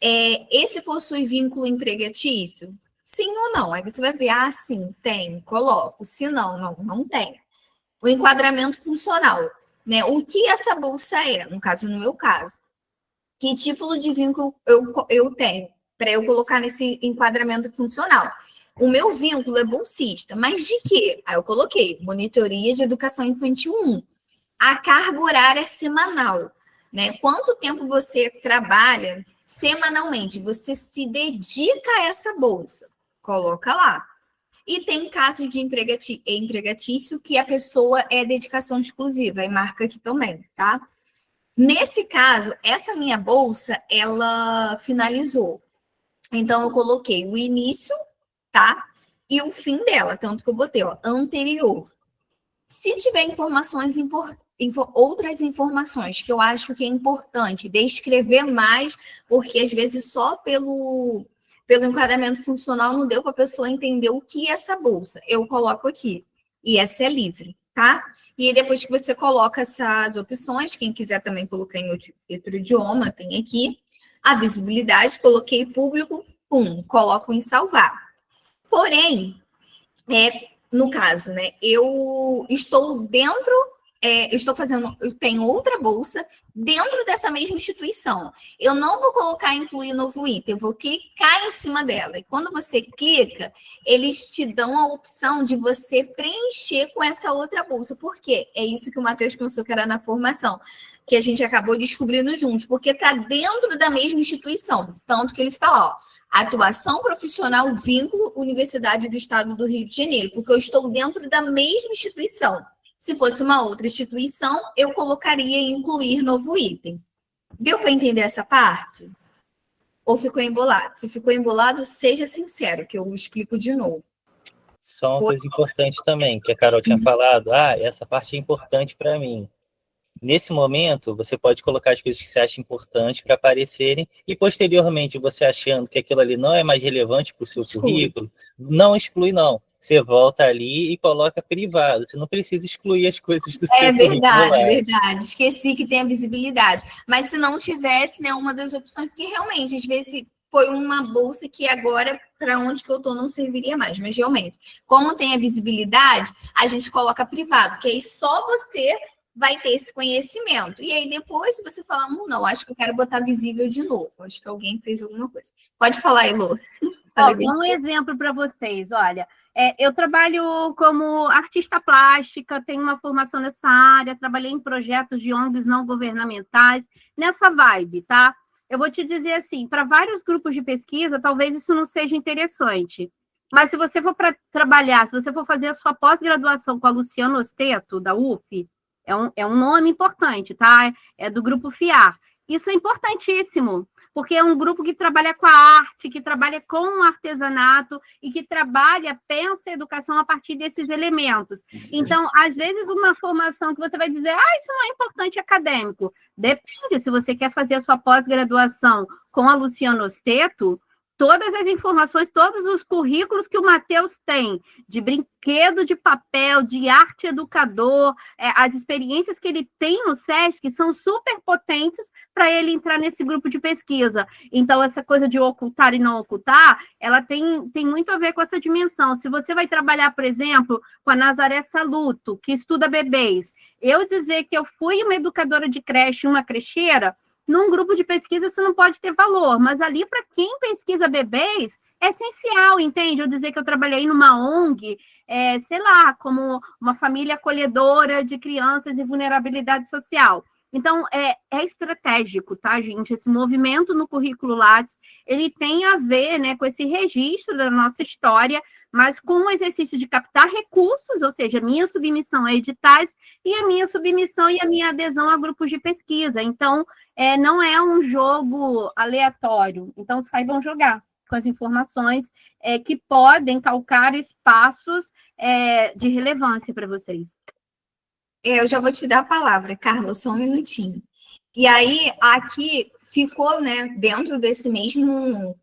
Esse possui vínculo empregatício? Sim ou não? Aí você vai ver, sim, tem, coloco. Se não, não tem. O enquadramento funcional, né? O que essa bolsa é, no meu caso? Que tipo de vínculo eu tenho para eu colocar nesse enquadramento funcional? O meu vínculo é bolsista, mas de quê? Aí eu coloquei monitoria de educação infantil 1. A carga horária é semanal, né? Quanto tempo você trabalha semanalmente? Você se dedica a essa bolsa? Coloca lá. E tem caso de empregatício que a pessoa é dedicação exclusiva, e marca aqui também, tá? Nesse caso, essa minha bolsa, ela finalizou. Então, eu coloquei o início, tá? E o fim dela, tanto que eu botei, anterior. Se tiver outras informações que eu acho que é importante descrever mais, porque às vezes só pelo enquadramento funcional não deu para a pessoa entender o que é essa bolsa. Eu coloco aqui. E essa é livre, tá? E aí, depois que você coloca essas opções, quem quiser também colocar em outro idioma, tem aqui. A visibilidade, coloquei público, coloco em salvar. Porém, no caso, né, eu estou dentro, eu tenho outra bolsa dentro dessa mesma instituição. Eu não vou colocar incluir novo item, eu vou clicar em cima dela. E quando você clica, eles te dão a opção de você preencher com essa outra bolsa. Por quê? É isso que o Matheus pensou que era na formação, que a gente acabou descobrindo juntos, porque está dentro da mesma instituição. Tanto que ele está lá, atuação profissional, vínculo, Universidade do Estado do Rio de Janeiro, porque eu estou dentro da mesma instituição. Se fosse uma outra instituição, eu colocaria incluir novo item. Deu para entender essa parte? Ou ficou embolado? Se ficou embolado, seja sincero, que eu explico de novo. Só uma coisa importante também, que a Carol tinha falado, essa parte é importante para mim. Nesse momento, você pode colocar as coisas que você acha importantes para aparecerem e, posteriormente, você achando que aquilo ali não é mais relevante para o seu currículo, não exclui, não. Você volta ali e coloca privado. Você não precisa excluir as coisas do seu currículo lá. Verdade. Esqueci que tem a visibilidade. Mas se não tivesse, né, uma das opções, porque realmente, às vezes, foi uma bolsa que agora, para onde que eu estou, não serviria mais. Mas, realmente, como tem a visibilidade, a gente coloca privado, que aí só você vai ter esse conhecimento. E aí, depois, se você falar, não, acho que eu quero botar visível de novo. Acho que alguém fez alguma coisa. Pode falar, Elô. Um exemplo para vocês, olha, eu trabalho como artista plástica, tenho uma formação nessa área, trabalhei em projetos de ONGs não governamentais, nessa vibe, tá? Eu vou te dizer assim, para vários grupos de pesquisa, talvez isso não seja interessante, mas se você for para trabalhar, se você for fazer a sua pós-graduação com a Luciana Osteto, da UF, é um nome importante, tá? É do grupo FIAR. Isso é importantíssimo, porque é um grupo que trabalha com a arte, que trabalha com o artesanato e que pensa a educação a partir desses elementos. Então, às vezes, uma formação que você vai dizer, isso não é importante acadêmico. Depende, se você quer fazer a sua pós-graduação com a Luciana Osteto, todas as informações, todos os currículos que o Matheus tem, de brinquedo de papel, de arte educador, as experiências que ele tem no SESC são super potentes para ele entrar nesse grupo de pesquisa. Então, essa coisa de ocultar e não ocultar, ela tem muito a ver com essa dimensão. Se você vai trabalhar, por exemplo, com a Nazaré Saluto, que estuda bebês, eu dizer que eu fui uma educadora de creche, uma crecheira, num grupo de pesquisa isso não pode ter valor, mas ali para quem pesquisa bebês é essencial, entende? Eu dizer que eu trabalhei numa ONG, sei lá, como uma família acolhedora de crianças em vulnerabilidade social. Então, é estratégico, tá, gente? Esse movimento no currículo Lattes, ele tem a ver, né, com esse registro da nossa história, mas com o exercício de captar recursos, ou seja, minha submissão a editais e a minha submissão e a minha adesão a grupos de pesquisa. Então, não é um jogo aleatório. Então, saibam jogar com as informações que podem calcar espaços de relevância para vocês. Eu já vou te dar a palavra, Carla, só um minutinho. E aí, aqui ficou, né, dentro desse mesmo,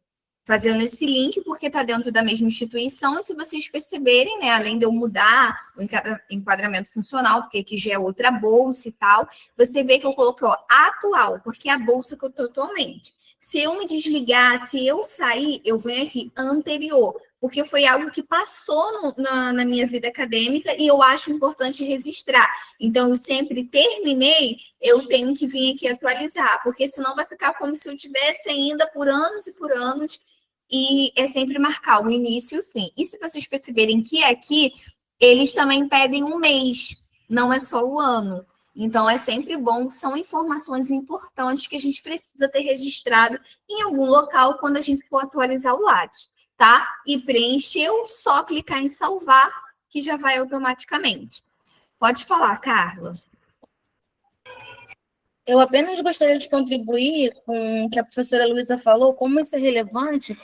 fazendo esse link, porque está dentro da mesma instituição, e se vocês perceberem, né, além de eu mudar o enquadramento funcional, porque aqui já é outra bolsa e tal, você vê que eu coloquei, atual, porque é a bolsa que eu estou atualmente. Se eu me desligar, se eu sair, eu venho aqui anterior, porque foi algo que passou na minha vida acadêmica e eu acho importante registrar. Então, eu sempre terminei, eu tenho que vir aqui atualizar, porque senão vai ficar como se eu tivesse ainda por anos e por anos, e é sempre marcar o início e o fim. E se vocês perceberem que aqui, eles também pedem um mês, não é só o ano. Então, é sempre bom, são informações importantes que a gente precisa ter registrado em algum local quando a gente for atualizar o Lattes, tá? E preencheu, só clicar em salvar, que já vai automaticamente. Pode falar, Carla. Eu apenas gostaria de contribuir com o que a professora Luísa falou, como isso é relevante.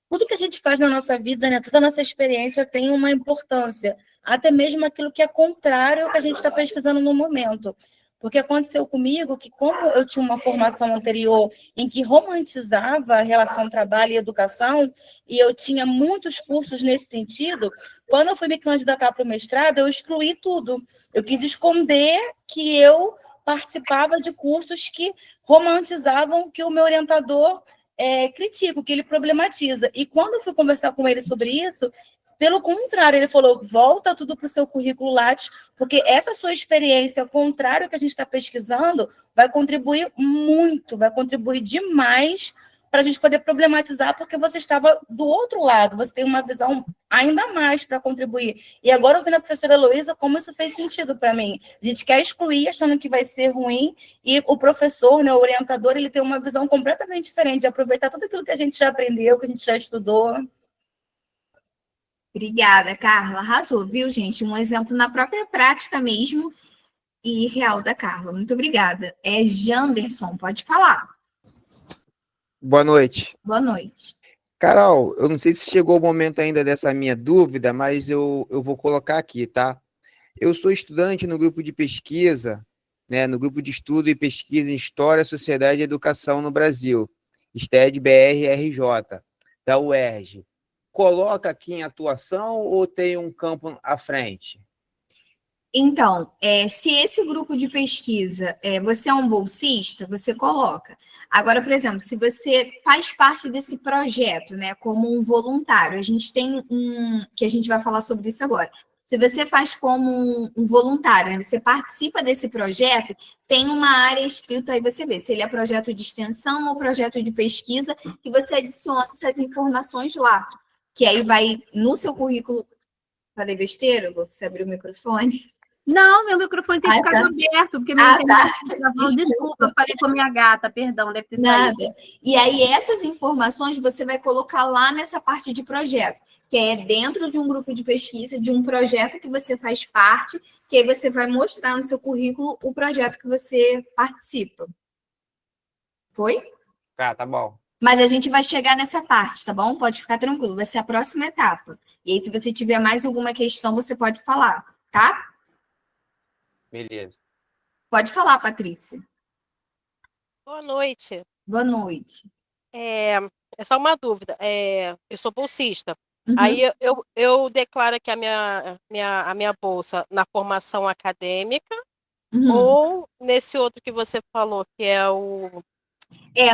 Tudo que a gente faz na nossa vida, né, toda a nossa experiência tem uma importância, até mesmo aquilo que é contrário ao que a gente está pesquisando no momento. Porque aconteceu comigo que, como eu tinha uma formação anterior em que romantizava a relação trabalho e educação, e eu tinha muitos cursos nesse sentido, quando eu fui me candidatar para o mestrado, eu excluí tudo. Eu quis esconder que eu participava de cursos que romantizavam que o meu orientador critica, que ele problematiza. E quando eu fui conversar com ele sobre isso, pelo contrário, ele falou, volta tudo para o seu currículo Lattes, porque essa sua experiência, ao contrário ao que a gente está pesquisando, vai contribuir muito, vai contribuir demais para a gente poder problematizar, porque você estava do outro lado, você tem uma visão ainda mais para contribuir. E agora, ouvindo a professora Luísa, como isso fez sentido para mim. A gente quer excluir, achando que vai ser ruim, e o professor, né, o orientador, ele tem uma visão completamente diferente, de aproveitar tudo aquilo que a gente já aprendeu, que a gente já estudou. Obrigada, Carla. Arrasou, viu, gente? Um exemplo na própria prática mesmo e real da Carla. Muito obrigada. Janderson, pode falar. Boa noite. Boa noite. Carol, eu não sei se chegou o momento ainda dessa minha dúvida, mas eu vou colocar aqui, tá? Eu sou estudante no grupo de pesquisa né, no Grupo de Estudo e Pesquisa em História, Sociedade e Educação no Brasil, STED-BR-RJ, da UERJ. Coloca aqui em atuação ou tem um campo à frente? Então, se esse grupo de pesquisa, você é um bolsista, você coloca. Agora, por exemplo, se você faz parte desse projeto, né, como um voluntário, a gente tem que a gente vai falar sobre isso agora. Se você faz como um voluntário, né, você participa desse projeto, tem uma área escrita, aí você vê se ele é projeto de extensão ou projeto de pesquisa, que você adiciona essas informações lá. Que aí vai no seu currículo. Falei besteira, Lu? Você abriu o microfone? Não, meu microfone tem ficado tá. aberto, porque meu internet está gravando. Desculpa, eu falei com a minha gata, perdão, deve ter saído. Nada. E aí, essas informações você vai colocar lá nessa parte de projeto, que é dentro de um grupo de pesquisa, de um projeto que você faz parte, que aí você vai mostrar no seu currículo o projeto que você participa. Foi? Tá bom. Mas a gente vai chegar nessa parte, tá bom? Pode ficar tranquilo, vai ser a próxima etapa. E aí, se você tiver mais alguma questão, você pode falar, tá? Beleza. Pode falar, Patrícia. Boa noite. Boa noite. É só uma dúvida. Eu sou bolsista. Uhum. Aí eu declaro aqui a minha bolsa na formação acadêmica ou nesse outro que você falou, que é o...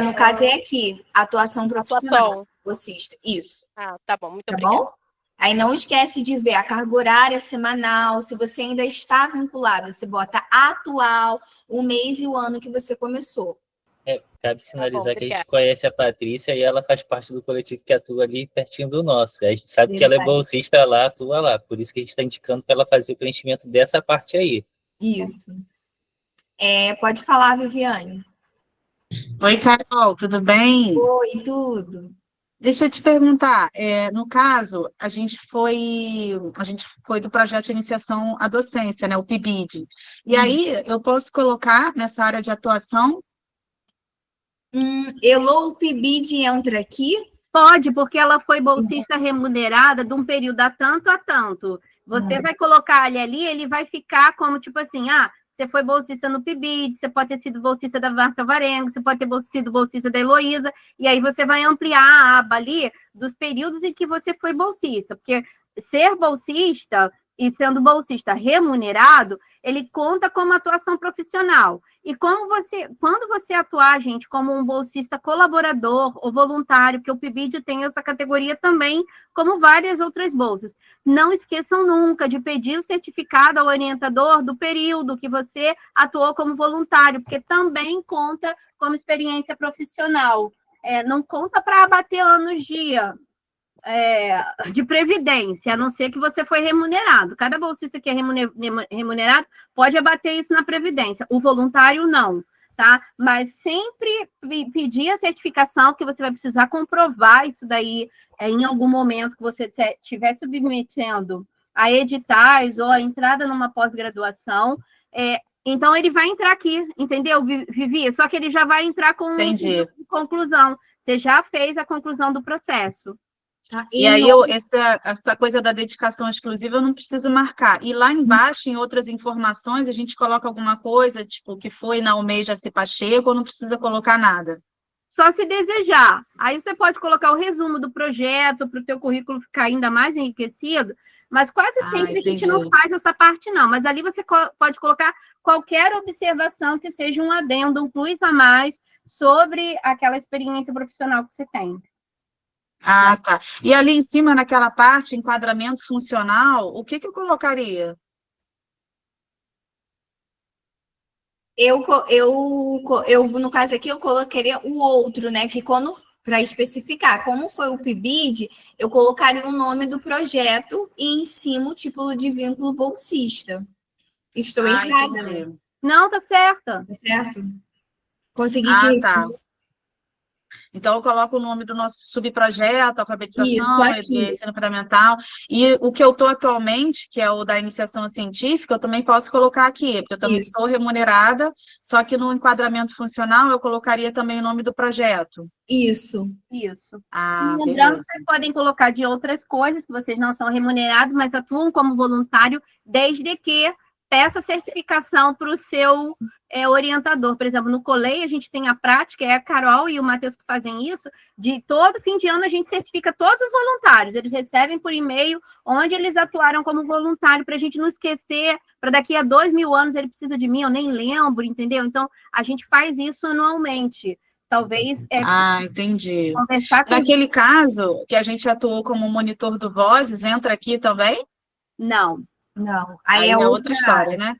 no caso é aqui, atuação profissional. Atuação. Bolsista, isso. Ah, tá bom, muito Tá obrigada. bom? Aí não esquece de ver a carga horária semanal, se você ainda está vinculada, você bota atual, o mês e o ano que você começou. Cabe sinalizar que a gente obrigada. conhece a Patrícia e ela faz parte do coletivo que atua ali pertinho do nosso. A gente sabe que ela é bolsista lá, atua lá. Por isso que a gente está indicando para ela fazer o preenchimento dessa parte aí. Isso. Pode falar, Viviane. Oi, Carol, tudo bem? Oi, tudo. Deixa eu te perguntar, no caso, a gente foi do projeto de iniciação à docência, né, o PIBID. E aí, eu posso colocar nessa área de atuação? Elô, o PIBID entra aqui? Pode, porque ela foi bolsista remunerada de um período a tanto. Você vai colocar ali, ele vai ficar como, tipo assim, você foi bolsista no PIBID, você pode ter sido bolsista da Márcia Varenga, você pode ter sido bolsista da Heloísa, e aí você vai ampliar a aba ali dos períodos em que você foi bolsista, porque ser bolsista e sendo bolsista remunerado, ele conta como atuação profissional. E quando você atuar, gente, como um bolsista colaborador ou voluntário, que o PIBID tem essa categoria também, como várias outras bolsas, não esqueçam nunca de pedir o certificado ao orientador do período que você atuou como voluntário, porque também conta como experiência profissional. Não conta para abater anos-dia de previdência, a não ser que você foi remunerado. Cada bolsista que é remunerado pode abater isso na previdência. O voluntário, não, tá? Mas sempre pedir a certificação, que você vai precisar comprovar isso daí em algum momento que você estiver submetendo a editais ou a entrada numa pós-graduação. Então, ele vai entrar aqui, entendeu, Vivi? Só que ele já vai entrar com conclusão. Você já fez a conclusão do processo. Tá? E aí, essa coisa da dedicação exclusiva eu não preciso marcar. E lá embaixo, em outras informações, a gente coloca alguma coisa, tipo, que foi na Almeida C. Pacheco, ou não precisa colocar nada? Só se desejar. Aí você pode colocar o resumo do projeto para o teu currículo ficar ainda mais enriquecido, mas quase sempre a gente não faz essa parte, não. Mas ali você pode colocar qualquer observação que seja um adendo, um plus a mais sobre aquela experiência profissional que você tem. Ah, tá. E ali em cima, naquela parte, enquadramento funcional, o que eu colocaria? No caso aqui, eu colocaria o outro, né? Que para especificar como foi o PIBID, eu colocaria o nome do projeto e em cima o título de vínculo bolsista. Estou errada, né? Não, tá certa. Tá certo? Consegui te responder. Tá. Então, eu coloco o nome do nosso subprojeto, alfabetização, ensino fundamental, e o que eu estou atualmente, que é o da iniciação científica, eu também posso colocar aqui, porque eu também estou remunerada, só que no enquadramento funcional eu colocaria também o nome do projeto. Isso. Lembrando que vocês podem colocar de outras coisas, que vocês não são remunerados, mas atuam como voluntário, desde que peça certificação para o seu orientador. Por exemplo, no Colei, a gente tem a prática, é a Carol e o Matheus que fazem isso, de todo fim de ano a gente certifica todos os voluntários, eles recebem por e-mail onde eles atuaram como voluntário, para a gente não esquecer, para daqui a 2.000 anos ele precisa de mim, eu nem lembro, entendeu? Então, a gente faz isso anualmente. Talvez entendi. Conversar com... Naquele caso, que a gente atuou como monitor do Vozes, entra aqui também? Não. Aí é outra história, né?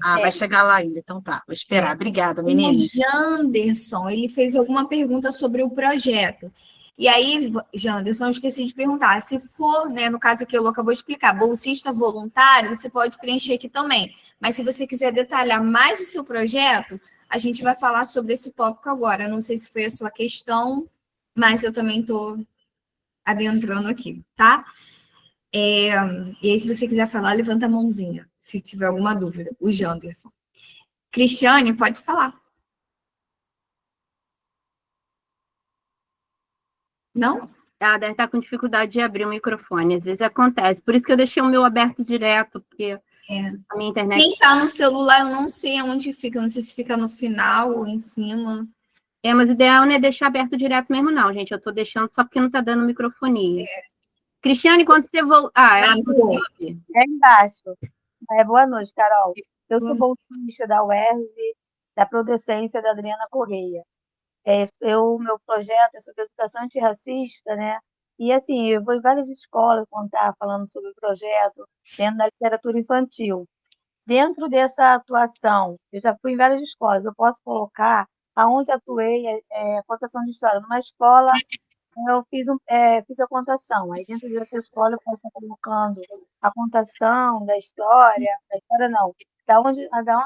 Vai chegar lá ainda, então tá. Vou esperar. Obrigada, meninas. O Janderson, ele fez alguma pergunta sobre o projeto. E aí, Janderson, eu esqueci de perguntar. Se for, né, no caso que eu acabou de explicar, bolsista voluntário, você pode preencher aqui também. Mas se você quiser detalhar mais o seu projeto, a gente vai falar sobre esse tópico agora. Não sei se foi a sua questão, mas eu também estou adentrando aqui, tá? E aí, se você quiser falar, levanta a mãozinha, se tiver alguma dúvida. O Janderson. Cristiane, pode falar. Não? Ela deve estar com dificuldade de abrir o microfone, às vezes acontece. Por isso que eu deixei o meu aberto direto, porque a minha internet... Quem está no celular, eu não sei onde fica, não sei se fica no final ou em cima. Mas o ideal não é deixar aberto direto mesmo, não, gente. Eu estou deixando só porque não está dando microfonia. Cristiane, quando você voltar... ela não é embaixo. Boa noite, Carol. Eu sou bolsista da UERJ, da Prodecência da Adriana Correia. Meu projeto é sobre educação antirracista, né? E, assim, eu vou em várias escolas contar, falando sobre o projeto, dentro da literatura infantil. Dentro dessa atuação, eu já fui em várias escolas, eu posso colocar aonde atuei a contação de história. Numa escola, eu fiz a contação. Aí, dentro dessa escola, eu posso estar colocando a contação da história não, da onde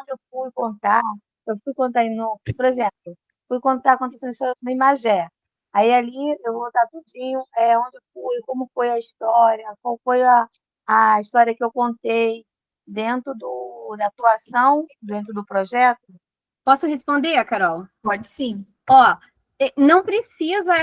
eu fui contar, por exemplo, fui contar a contação de história no Imagé. Aí, ali, eu vou botar tudinho, onde eu fui, como foi a história, qual foi a história que eu contei dentro da atuação, dentro do projeto. Posso responder, Carol? Pode sim. Não precisa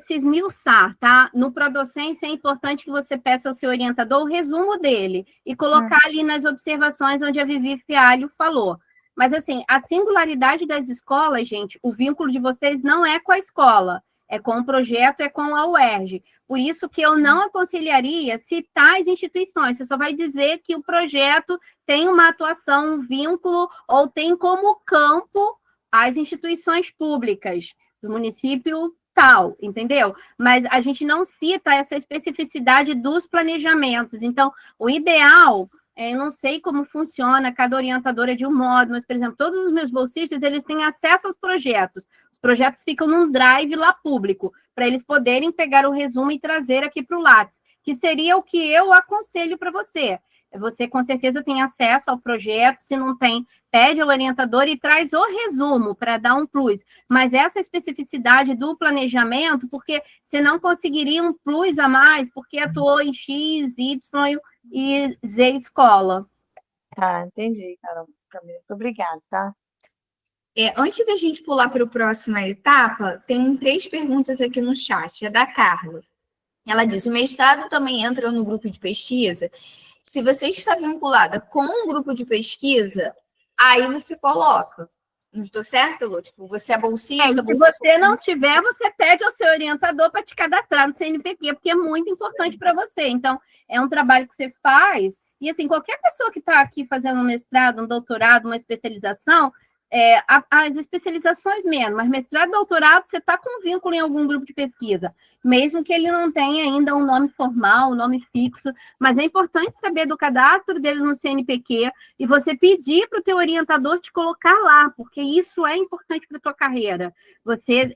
se esmiuçar, tá? No Prodocência é importante que você peça ao seu orientador o resumo dele e colocar ali nas observações onde a Vivi Fialho falou. Mas, assim, a singularidade das escolas, gente, o vínculo de vocês não é com a escola, é com o projeto, é com a UERJ. Por isso que eu não aconselharia citar as instituições, você só vai dizer que o projeto tem uma atuação, um vínculo, ou tem como campo as instituições públicas do município tal, entendeu? Mas a gente não cita essa especificidade dos planejamentos. Então, o ideal... eu não sei como funciona, cada orientadora é de um modo, mas, por exemplo, todos os meus bolsistas, eles têm acesso aos projetos. Os projetos ficam num drive lá público, para eles poderem pegar o resumo e trazer aqui para o Lattes, que seria o que eu aconselho para você. Você, com certeza, tem acesso ao projeto, se não tem, pede ao orientador e traz o resumo para dar um plus. Mas essa especificidade do planejamento, porque você não conseguiria um plus a mais, porque atuou em X, Y e Z escola. Tá, entendi, Carol. Muito obrigada, tá? Antes da gente pular para a próxima etapa, tem 3 perguntas aqui no chat. É da Carla. Ela diz, o mestrado também entra no grupo de pesquisa? Se você está vinculada com um grupo de pesquisa, aí você coloca. Não estou certo, Lu? Tipo, você é bolsista... Se você não tiver, você pede ao seu orientador para te cadastrar no CNPq, porque é muito importante para você. Então, é um trabalho que você faz, e assim, qualquer pessoa que está aqui fazendo um mestrado, um doutorado, uma especialização, as especializações menos, mas mestrado e doutorado, você está com vínculo em algum grupo de pesquisa, mesmo que ele não tenha ainda um nome formal, um nome fixo, mas é importante saber do cadastro dele no CNPq e você pedir para o teu orientador te colocar lá, porque isso é importante para a tua carreira. Você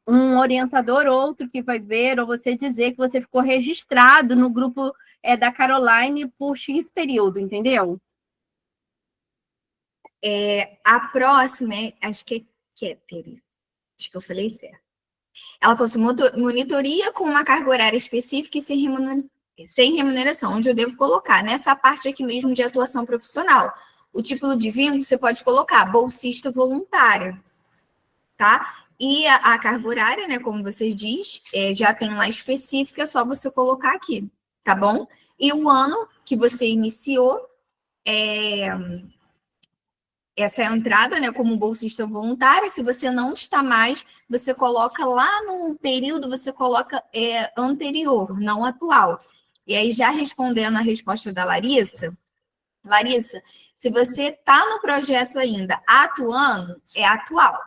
um orientador outro que vai ver, ou você dizer que você ficou registrado no grupo da Caroline por X período, entendeu? A próxima, acho que é Kettery, acho que eu falei certo. Ela falou assim, monitoria com uma carga horária específica e sem remuneração, onde eu devo colocar, nessa parte aqui mesmo de atuação profissional. O título de vínculo você pode colocar bolsista voluntário, tá? E a carga horária, né, como você diz, já tem lá específica, é só você colocar aqui, tá bom? E o ano que você iniciou, essa é a entrada, né, como bolsista voluntário. Se você não está mais, você coloca lá no período, você coloca anterior, não atual. E aí, já respondendo a resposta da Larissa, se você está no projeto ainda atuando, é atual.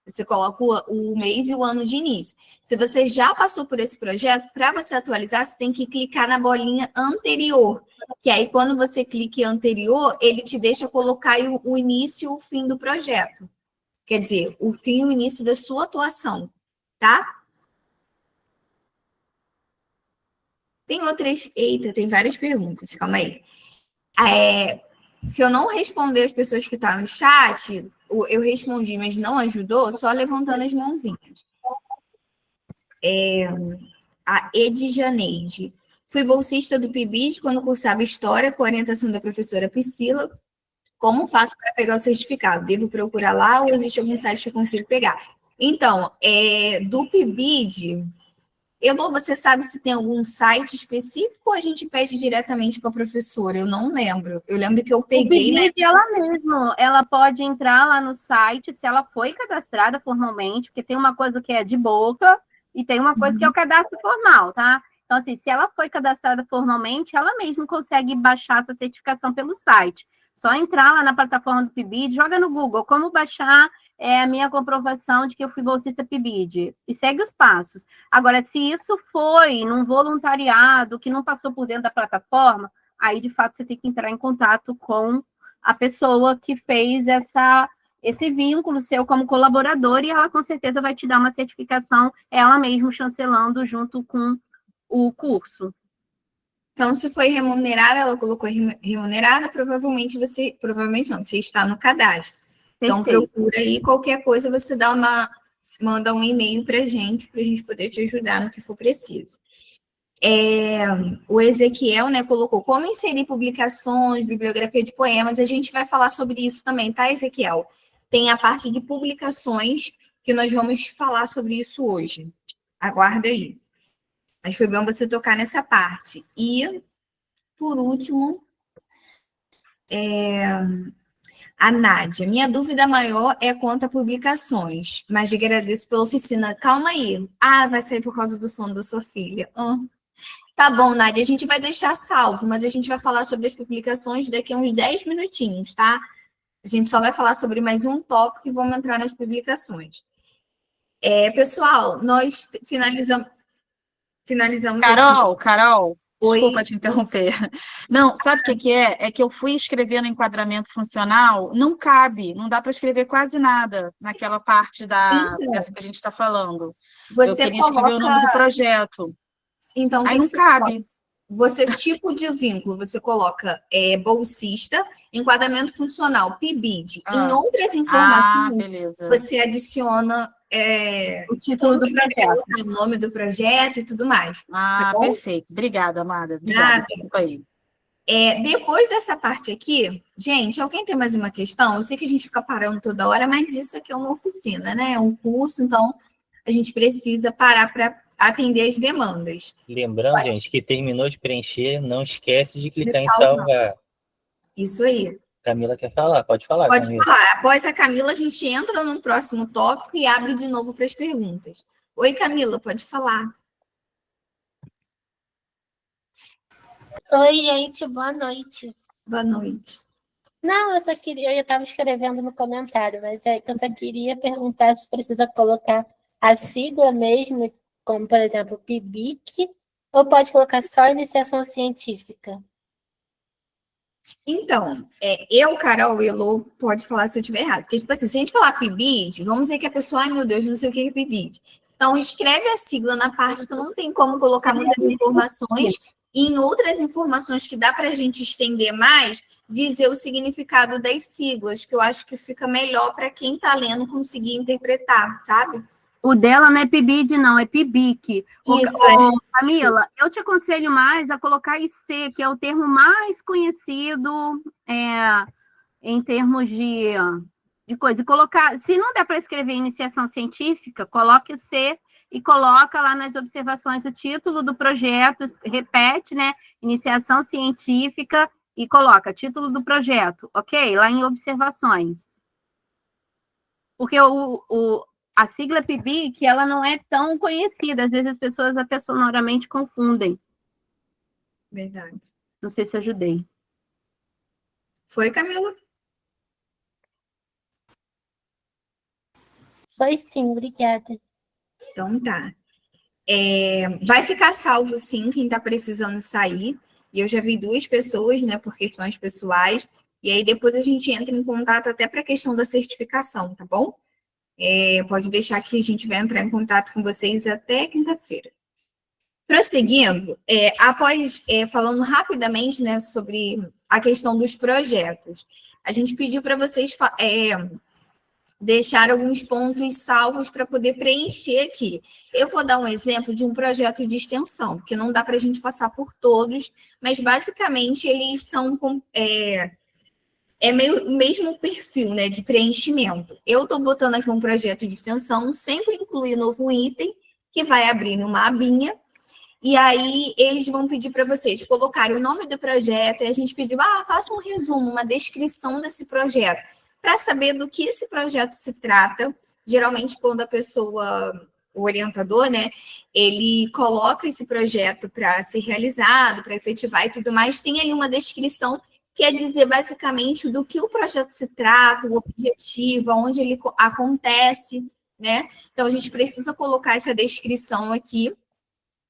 Você coloca o mês e o ano de início. Se você já passou por esse projeto, para você atualizar, você tem que clicar na bolinha anterior, que aí quando você clica em anterior, ele te deixa colocar o início e o fim do projeto. Quer dizer, o fim e o início da sua atuação, tá? Tem outras... Eita, tem várias perguntas, calma aí. Se eu não responder as pessoas que estão no chat, eu respondi, mas não ajudou, só levantando as mãozinhas. A Edjaneide. Fui bolsista do PIBID quando cursava História, com a orientação da professora Priscila. Como faço para pegar o certificado? Devo procurar lá ou existe algum site que eu consigo pegar? Então, do PIBID, você sabe se tem algum site específico ou a gente pede diretamente com a professora? Eu não lembro. Eu lembro que eu peguei... O PIBID, ela mesma, ela pode entrar lá no site, se ela foi cadastrada formalmente, porque tem uma coisa que é de boca e tem uma coisa que é o cadastro formal, tá? Então, assim, se ela foi cadastrada formalmente, ela mesma consegue baixar essa certificação pelo site. Só entrar lá na plataforma do PIBID, joga no Google, como baixar a minha comprovação de que eu fui bolsista PIBID, e segue os passos. Agora, se isso foi num voluntariado que não passou por dentro da plataforma, aí, de fato, você tem que entrar em contato com a pessoa que fez esse vínculo seu como colaborador, e ela, com certeza, vai te dar uma certificação, ela mesma chancelando junto com o curso. Então, se foi remunerada, ela colocou remunerada, provavelmente não, você está no cadastro. Então, procura aí, qualquer coisa, você manda um e-mail para a gente poder te ajudar no que for preciso. O Ezequiel, né, colocou como inserir publicações, bibliografia de poemas. A gente vai falar sobre isso também, tá, Ezequiel? Tem a parte de publicações, que nós vamos falar sobre isso hoje. Aguarda aí. Mas foi bom você tocar nessa parte. E, por último, a Nádia. Minha dúvida maior é quanto a publicações, mas agradeço pela oficina. Calma aí. Vai sair por causa do sono da sua filha. Tá bom, Nádia, a gente vai deixar salvo, mas a gente vai falar sobre as publicações daqui a uns 10 minutinhos, tá? A gente só vai falar sobre mais um tópico e vamos entrar nas publicações. Pessoal, nós finalizamos Carol, Oi. Desculpa te interromper. Não, sabe o que é? É que eu fui escrever no enquadramento funcional, não cabe, não dá para escrever quase nada naquela parte dessa que a gente está falando. Eu queria escrever o nome do projeto. Então, aí não cabe. Tipo de vínculo, você coloca bolsista, enquadramento funcional, PIBID. Em outras informações, você adiciona o título do projeto, o nome do projeto e tudo mais. Tá bom? Perfeito. Obrigada, amada. Obrigada. Depois dessa parte aqui, gente, alguém tem mais uma questão? Eu sei que a gente fica parando toda hora, mas isso aqui é uma oficina, né? É um curso, então a gente precisa parar para atender as demandas. Lembrando, gente, que terminou de preencher, não esquece de clicar em salvar. Isso aí. Camila quer falar, pode falar. Pode Camila. falar. Após a Camila, a gente entra no próximo tópico e abre de novo para as perguntas. Oi, Camila, pode falar. Oi, gente, boa noite. Boa noite. Não, eu estava escrevendo no comentário, mas é que eu só queria perguntar se precisa colocar a sigla mesmo, como, por exemplo, PIBIC, ou pode colocar só iniciação científica? Então, Carol e Elô, pode falar se eu estiver errado. Porque, tipo assim, se a gente falar PIBID, vamos dizer que a pessoa, ai meu Deus, não sei o que é PIBID. Então, escreve a sigla na parte que não tem como colocar muitas informações, e em outras informações que dá para a gente estender mais, dizer o significado das siglas, que eu acho que fica melhor para quem está lendo conseguir interpretar, sabe? O dela não é PIBID, não, é PIBIC. Camila, eu te aconselho mais a colocar IC, que é o termo mais conhecido em termos de coisa. Colocar, se não der para escrever iniciação científica, coloque o C e coloca lá nas observações o título do projeto, repete, né? Iniciação científica e coloca título do projeto, ok? Lá em observações. Porque a sigla PIBIC, ela não é tão conhecida, às vezes as pessoas até sonoramente confundem. Verdade. Não sei se ajudei. Foi, Camila? Foi sim, obrigada. Então tá. Vai ficar salvo, sim, quem está precisando sair. E eu já vi 2 pessoas, né, por questões pessoais. E aí depois a gente entra em contato até para a questão da certificação, tá bom? Pode deixar que a gente vai entrar em contato com vocês até quinta-feira. Prosseguindo, após falando rapidamente, né, sobre a questão dos projetos, a gente pediu para vocês deixar alguns pontos salvos para poder preencher aqui. Eu vou dar um exemplo de um projeto de extensão, porque não dá para a gente passar por todos, mas basicamente eles são meio mesmo perfil, né, de preenchimento. Eu estou botando aqui um projeto de extensão, sempre incluir novo item, que vai abrir numa abinha, e aí eles vão pedir para vocês colocarem o nome do projeto, e a gente pediu, faça um resumo, uma descrição desse projeto, para saber do que esse projeto se trata. Geralmente, quando a pessoa, o orientador, né, ele coloca esse projeto para ser realizado, para efetivar e tudo mais, tem ali uma descrição, quer dizer basicamente do que o projeto se trata, o objetivo, onde ele acontece, né? Então, a gente precisa colocar essa descrição aqui,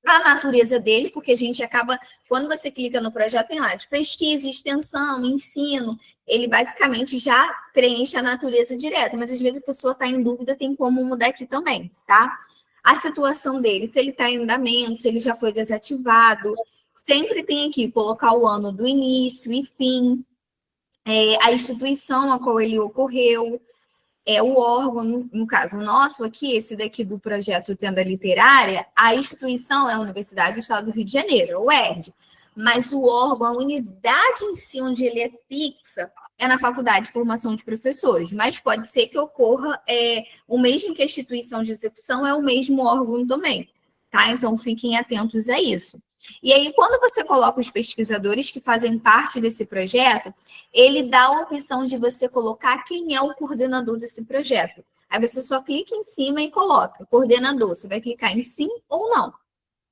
a natureza dele, porque a gente acaba, quando você clica no projeto, tem lá de pesquisa, extensão, ensino, ele basicamente já preenche a natureza direta, mas às vezes a pessoa está em dúvida, tem como mudar aqui também, tá? A situação dele, se ele está em andamento, se ele já foi desativado, sempre tem aqui, colocar o ano do início e fim, a instituição a qual ele ocorreu, o órgão, no caso nosso aqui, esse daqui do projeto Tenda Literária, a instituição é a Universidade do Estado do Rio de Janeiro, o UERJ, mas o órgão, a unidade em si onde ele é fixa, é na Faculdade de Formação de Professores, mas pode ser que ocorra o mesmo que a instituição de execução, é o mesmo órgão também, tá? Então, fiquem atentos a isso. E aí, quando você coloca os pesquisadores que fazem parte desse projeto, ele dá a opção de você colocar quem é o coordenador desse projeto. Aí você só clica em cima e coloca coordenador. Você vai clicar em sim ou não,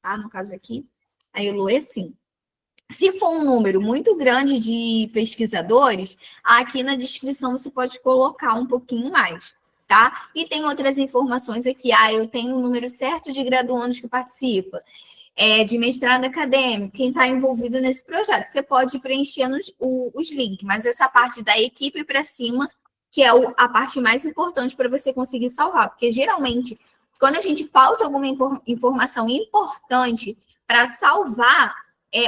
tá? No caso aqui, a Elo é sim. Se for um número muito grande de pesquisadores, aqui na descrição você pode colocar um pouquinho mais, tá? E tem outras informações aqui. Eu tenho o número certo de graduandos que participa. De mestrado acadêmico, quem está envolvido nesse projeto. Você pode ir preenchendo os links, mas essa parte da equipe para cima, que é a parte mais importante para você conseguir salvar, porque geralmente, quando a gente falta alguma informação importante para salvar,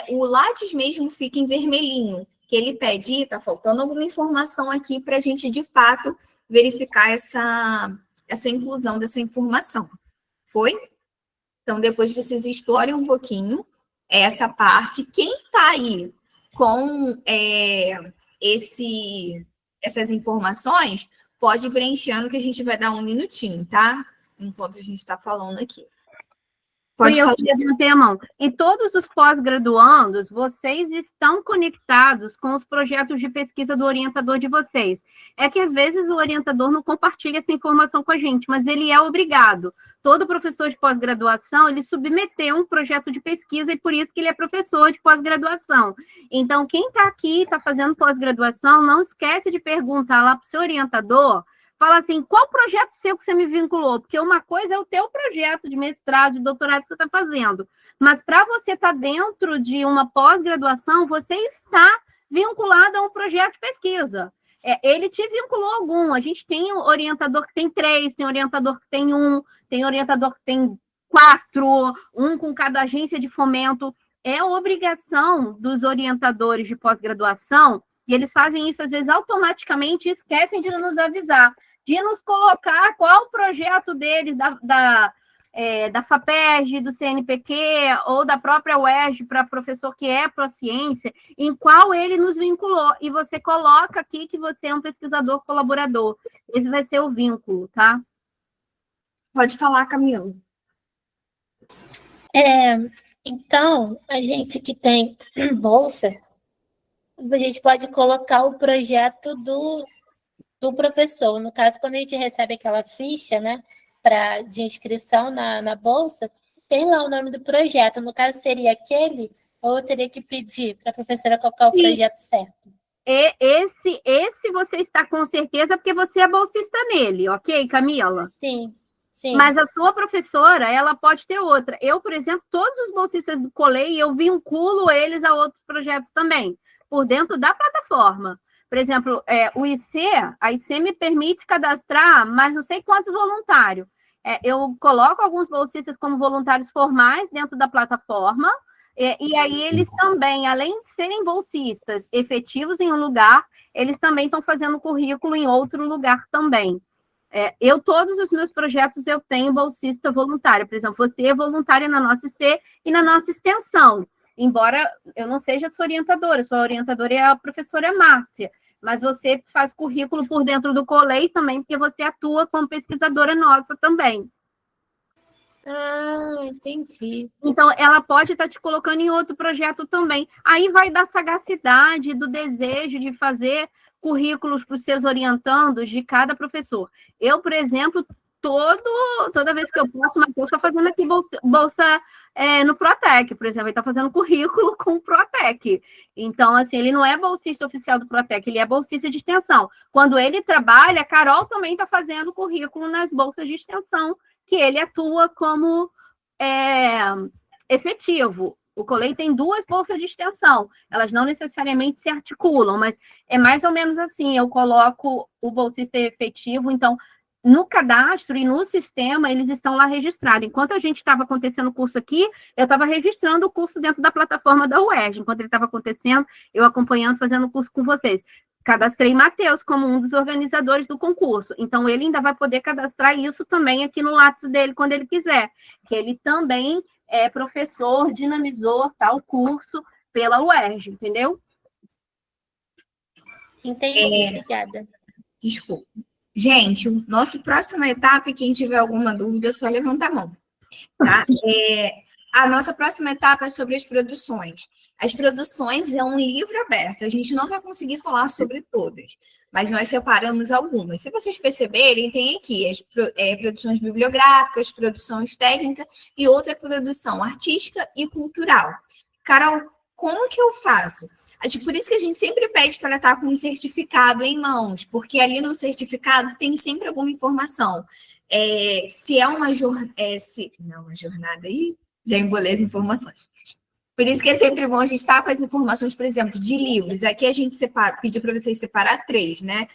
o lápis mesmo fica em vermelhinho, que ele pede, está faltando alguma informação aqui para a gente, de fato, verificar essa inclusão dessa informação. Foi? Então, depois vocês explorem um pouquinho essa parte. Quem está aí com essas informações, pode ir preenchendo, que a gente vai dar um minutinho, tá? Enquanto a gente está falando aqui. Pode falar. Eu levantei a mão. Em todos os pós-graduandos, vocês estão conectados com os projetos de pesquisa do orientador de vocês. É que, às vezes, o orientador não compartilha essa informação com a gente, mas ele é obrigado. Todo professor de pós-graduação, ele submeteu um projeto de pesquisa e por isso que ele é professor de pós-graduação. Então, quem está aqui, está fazendo pós-graduação, não esquece de perguntar lá para o seu orientador, fala assim, qual projeto seu que você me vinculou? Porque uma coisa é o teu projeto de mestrado, de doutorado que você está fazendo, mas para você estar dentro de uma pós-graduação, você está vinculado a um projeto de pesquisa. Ele te vinculou algum. A gente tem orientador que tem 3, tem orientador que tem 1, tem orientador que tem 4, um com cada agência de fomento. É obrigação dos orientadores de pós-graduação, e eles fazem isso, às vezes, automaticamente, e esquecem de nos avisar, de nos colocar qual o projeto deles, da FAPERJ, do CNPq, ou da própria UERJ, para professor que é pró-ciência, em qual ele nos vinculou. E você coloca aqui que você é um pesquisador colaborador. Esse vai ser o vínculo, tá? Pode falar, Camila. Então, a gente que tem bolsa, a gente pode colocar o projeto do professor. No caso, quando a gente recebe aquela ficha, né, de inscrição na bolsa, tem lá o nome do projeto. No caso, seria aquele, ou eu teria que pedir para a professora colocar o projeto certo? Esse você está com certeza, porque você é bolsista nele, ok, Camila? Sim, sim. Mas a sua professora, ela pode ter outra. Eu, por exemplo, todos os bolsistas do Colei, eu vinculo eles a outros projetos também, por dentro da plataforma. Por exemplo, a IC me permite cadastrar mais não sei quantos voluntários. Eu coloco alguns bolsistas como voluntários formais dentro da plataforma, e aí eles também, além de serem bolsistas efetivos em um lugar, eles também estão fazendo currículo em outro lugar também. Todos os meus projetos, eu tenho bolsista voluntário. Por exemplo, você é voluntária na nossa IC e na nossa extensão. Embora eu não seja sua orientadora é a professora Márcia, mas você faz currículo por dentro do Colei também, porque você atua como pesquisadora nossa também. Ah, entendi. Então, ela pode estar te colocando em outro projeto também. Aí vai da sagacidade, do desejo de fazer currículos para os seus orientandos de cada professor. Eu, por exemplo, toda vez que eu posso, o Matheus está fazendo aqui bolsa no Protec, por exemplo, ele está fazendo currículo com o Protec. Então, assim, ele não é bolsista oficial do Protec, ele é bolsista de extensão. Quando ele trabalha, a Carol também está fazendo currículo nas bolsas de extensão, que ele atua como efetivo. O Colei tem 2 bolsas de extensão, elas não necessariamente se articulam, mas é mais ou menos assim, eu coloco o bolsista efetivo, então, no cadastro e no sistema, eles estão lá registrados. Enquanto a gente estava acontecendo o curso aqui, eu estava registrando o curso dentro da plataforma da UERJ. Enquanto ele estava acontecendo, eu acompanhando, fazendo o curso com vocês. Cadastrei Matheus como um dos organizadores do concurso. Então, ele ainda vai poder cadastrar isso também aqui no Lattes dele, quando ele quiser. Que ele também é professor, dinamizou tal curso pela UERJ, entendeu? Entendi, obrigada. Desculpa. Gente, nossa próxima etapa, quem tiver alguma dúvida, é só levantar a mão. Tá? A nossa próxima etapa é sobre as produções. As produções é um livro aberto, a gente não vai conseguir falar sobre todas, mas nós separamos algumas. Se vocês perceberem, tem aqui as produções bibliográficas, produções técnicas e outra produção artística e cultural. Carol, como que eu faço? Por isso que a gente sempre pede para estar com um certificado em mãos, porque ali no certificado tem sempre alguma informação. Se é uma jornada... uma jornada aí, já embolei as informações. Por isso que é sempre bom a gente estar com as informações, por exemplo, de livros. Aqui a gente pediu para vocês separar 3, né?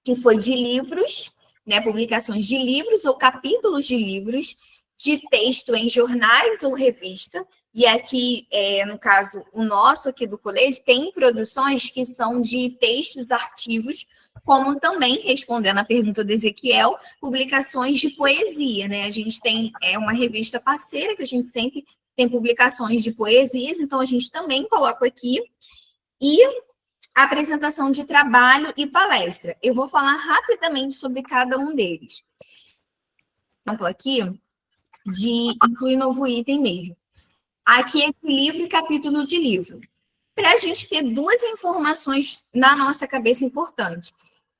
Que foi de livros, né? Publicações de livros ou capítulos de livros, de texto em jornais ou revista. E aqui, no caso, o nosso aqui do colégio, tem produções que são de textos, artigos, como também, respondendo a pergunta do Ezequiel, publicações de poesia, né? A gente tem uma revista parceira, que a gente sempre tem publicações de poesias, então a gente também coloca aqui. E apresentação de trabalho e palestra. Eu vou falar rapidamente sobre cada um deles. Exemplo aqui, de incluir novo item mesmo. Aqui é de livro e capítulo de livro. Para a gente ter 2 informações na nossa cabeça importantes.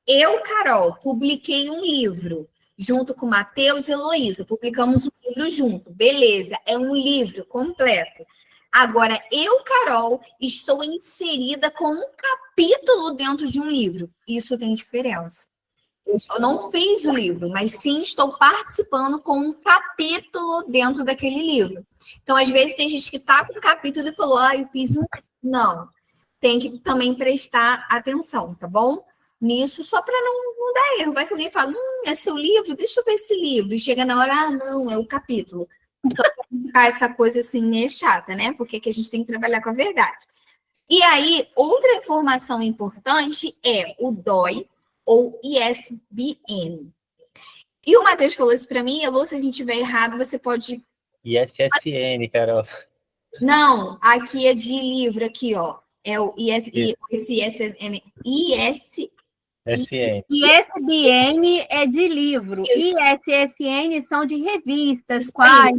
Eu, Carol, publiquei um livro junto com Matheus e Heloísa. Publicamos um livro junto. Beleza, é um livro completo. Agora, eu, Carol, estou inserida com um capítulo dentro de um livro. Isso tem diferença. Eu não fiz o livro, mas sim estou participando com um capítulo dentro daquele livro. Então, às vezes, tem gente que está com um capítulo e falou, eu fiz um... Não. Tem que também prestar atenção, tá bom? Nisso, só para não dar erro. Vai que alguém fala, é seu livro? Deixa eu ver esse livro. E chega na hora, não, é o capítulo. Só para ficar essa coisa assim, chata, né? Porque que a gente tem que trabalhar com a verdade. E aí, outra informação importante é o DOI, ou ISBN. E o Matheus falou isso para mim, Elô, se a gente estiver errado, você pode... ISSN, Carol. Não, aqui é de livro, aqui, ó. É o ISBN. ISBN é de livro. Isso. ISSN são de revistas, quais...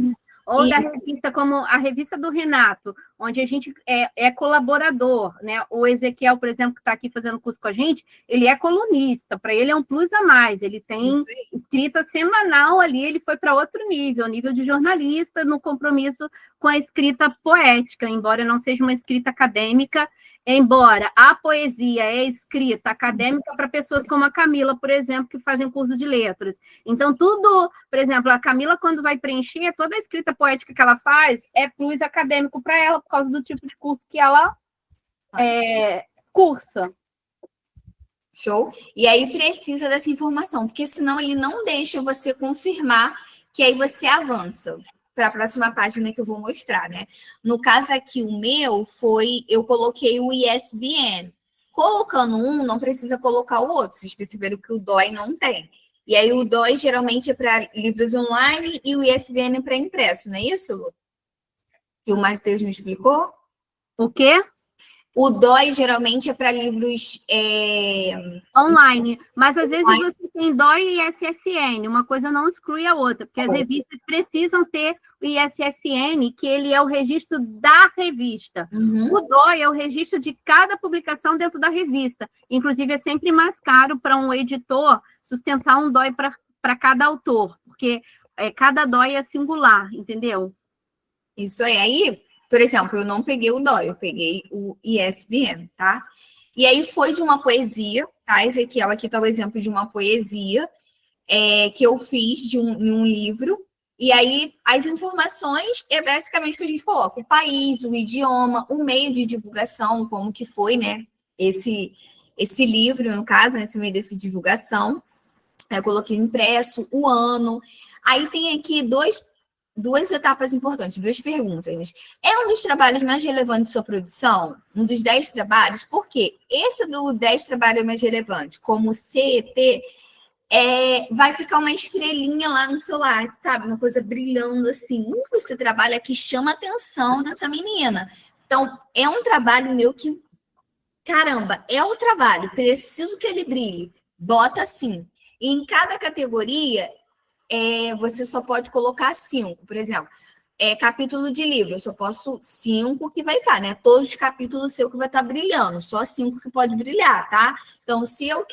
Ou da revista, como a revista do Renato. onde a gente é colaborador, né? O Ezequiel, por exemplo, que está aqui fazendo curso com a gente, ele é colunista, para ele é um plus a mais, ele tem escrita semanal ali, ele foi para outro nível de jornalista, no compromisso com a escrita poética, embora não seja uma escrita acadêmica, embora a poesia é escrita acadêmica para pessoas como a Camila, por exemplo, que fazem curso de letras. Então, tudo, por exemplo, a Camila, quando vai preencher, toda a escrita poética que ela faz é plus acadêmico para ela, por causa do tipo de curso que ela cursa. Show? E aí precisa dessa informação, porque senão ele não deixa você confirmar que aí você avança para a próxima página que eu vou mostrar, né? No caso aqui, o meu eu coloquei o ISBN. Colocando um, não precisa colocar o outro. Vocês perceberam que o DOI não tem. E aí o DOI geralmente é para livros online e o ISBN para impresso, não é isso, Lu? Que o Matheus me explicou? O quê? O DOI geralmente é para livros online, mas às vezes você tem DOI e ISSN, uma coisa não exclui a outra, porque as revistas precisam ter o ISSN, que ele é o registro da revista. O DOI é o registro de cada publicação dentro da revista. Inclusive, é sempre mais caro para um editor sustentar um DOI para cada autor, porque cada DOI é singular, entendeu? Isso aí, por exemplo, eu não peguei o DOI, eu peguei o ISBN, tá? E aí foi de uma poesia, tá? Ezequiel, aqui está o exemplo de uma poesia que eu fiz em um livro. E aí as informações é basicamente o que a gente coloca: o país, o idioma, o meio de divulgação, como que foi, né? Esse livro, no caso, esse meio dessa divulgação. Eu coloquei impresso, o ano. Aí tem aqui duas etapas importantes, duas perguntas. É um dos trabalhos mais relevantes de sua produção? Um dos 10 trabalhos? Por quê? Esse do 10 trabalhos mais relevante, como CET, vai ficar uma estrelinha lá no celular, sabe? Uma coisa brilhando assim. Esse trabalho aqui chama a atenção dessa menina. Então, é um trabalho meu que, caramba, é o trabalho, preciso que ele brilhe. Bota assim. E em cada categoria, você só pode colocar 5, por exemplo. Capítulo de livro, eu só posso 5 que vai estar, né? Todos os capítulos seu que vai estar brilhando, só 5 que pode brilhar, tá? Então, se eu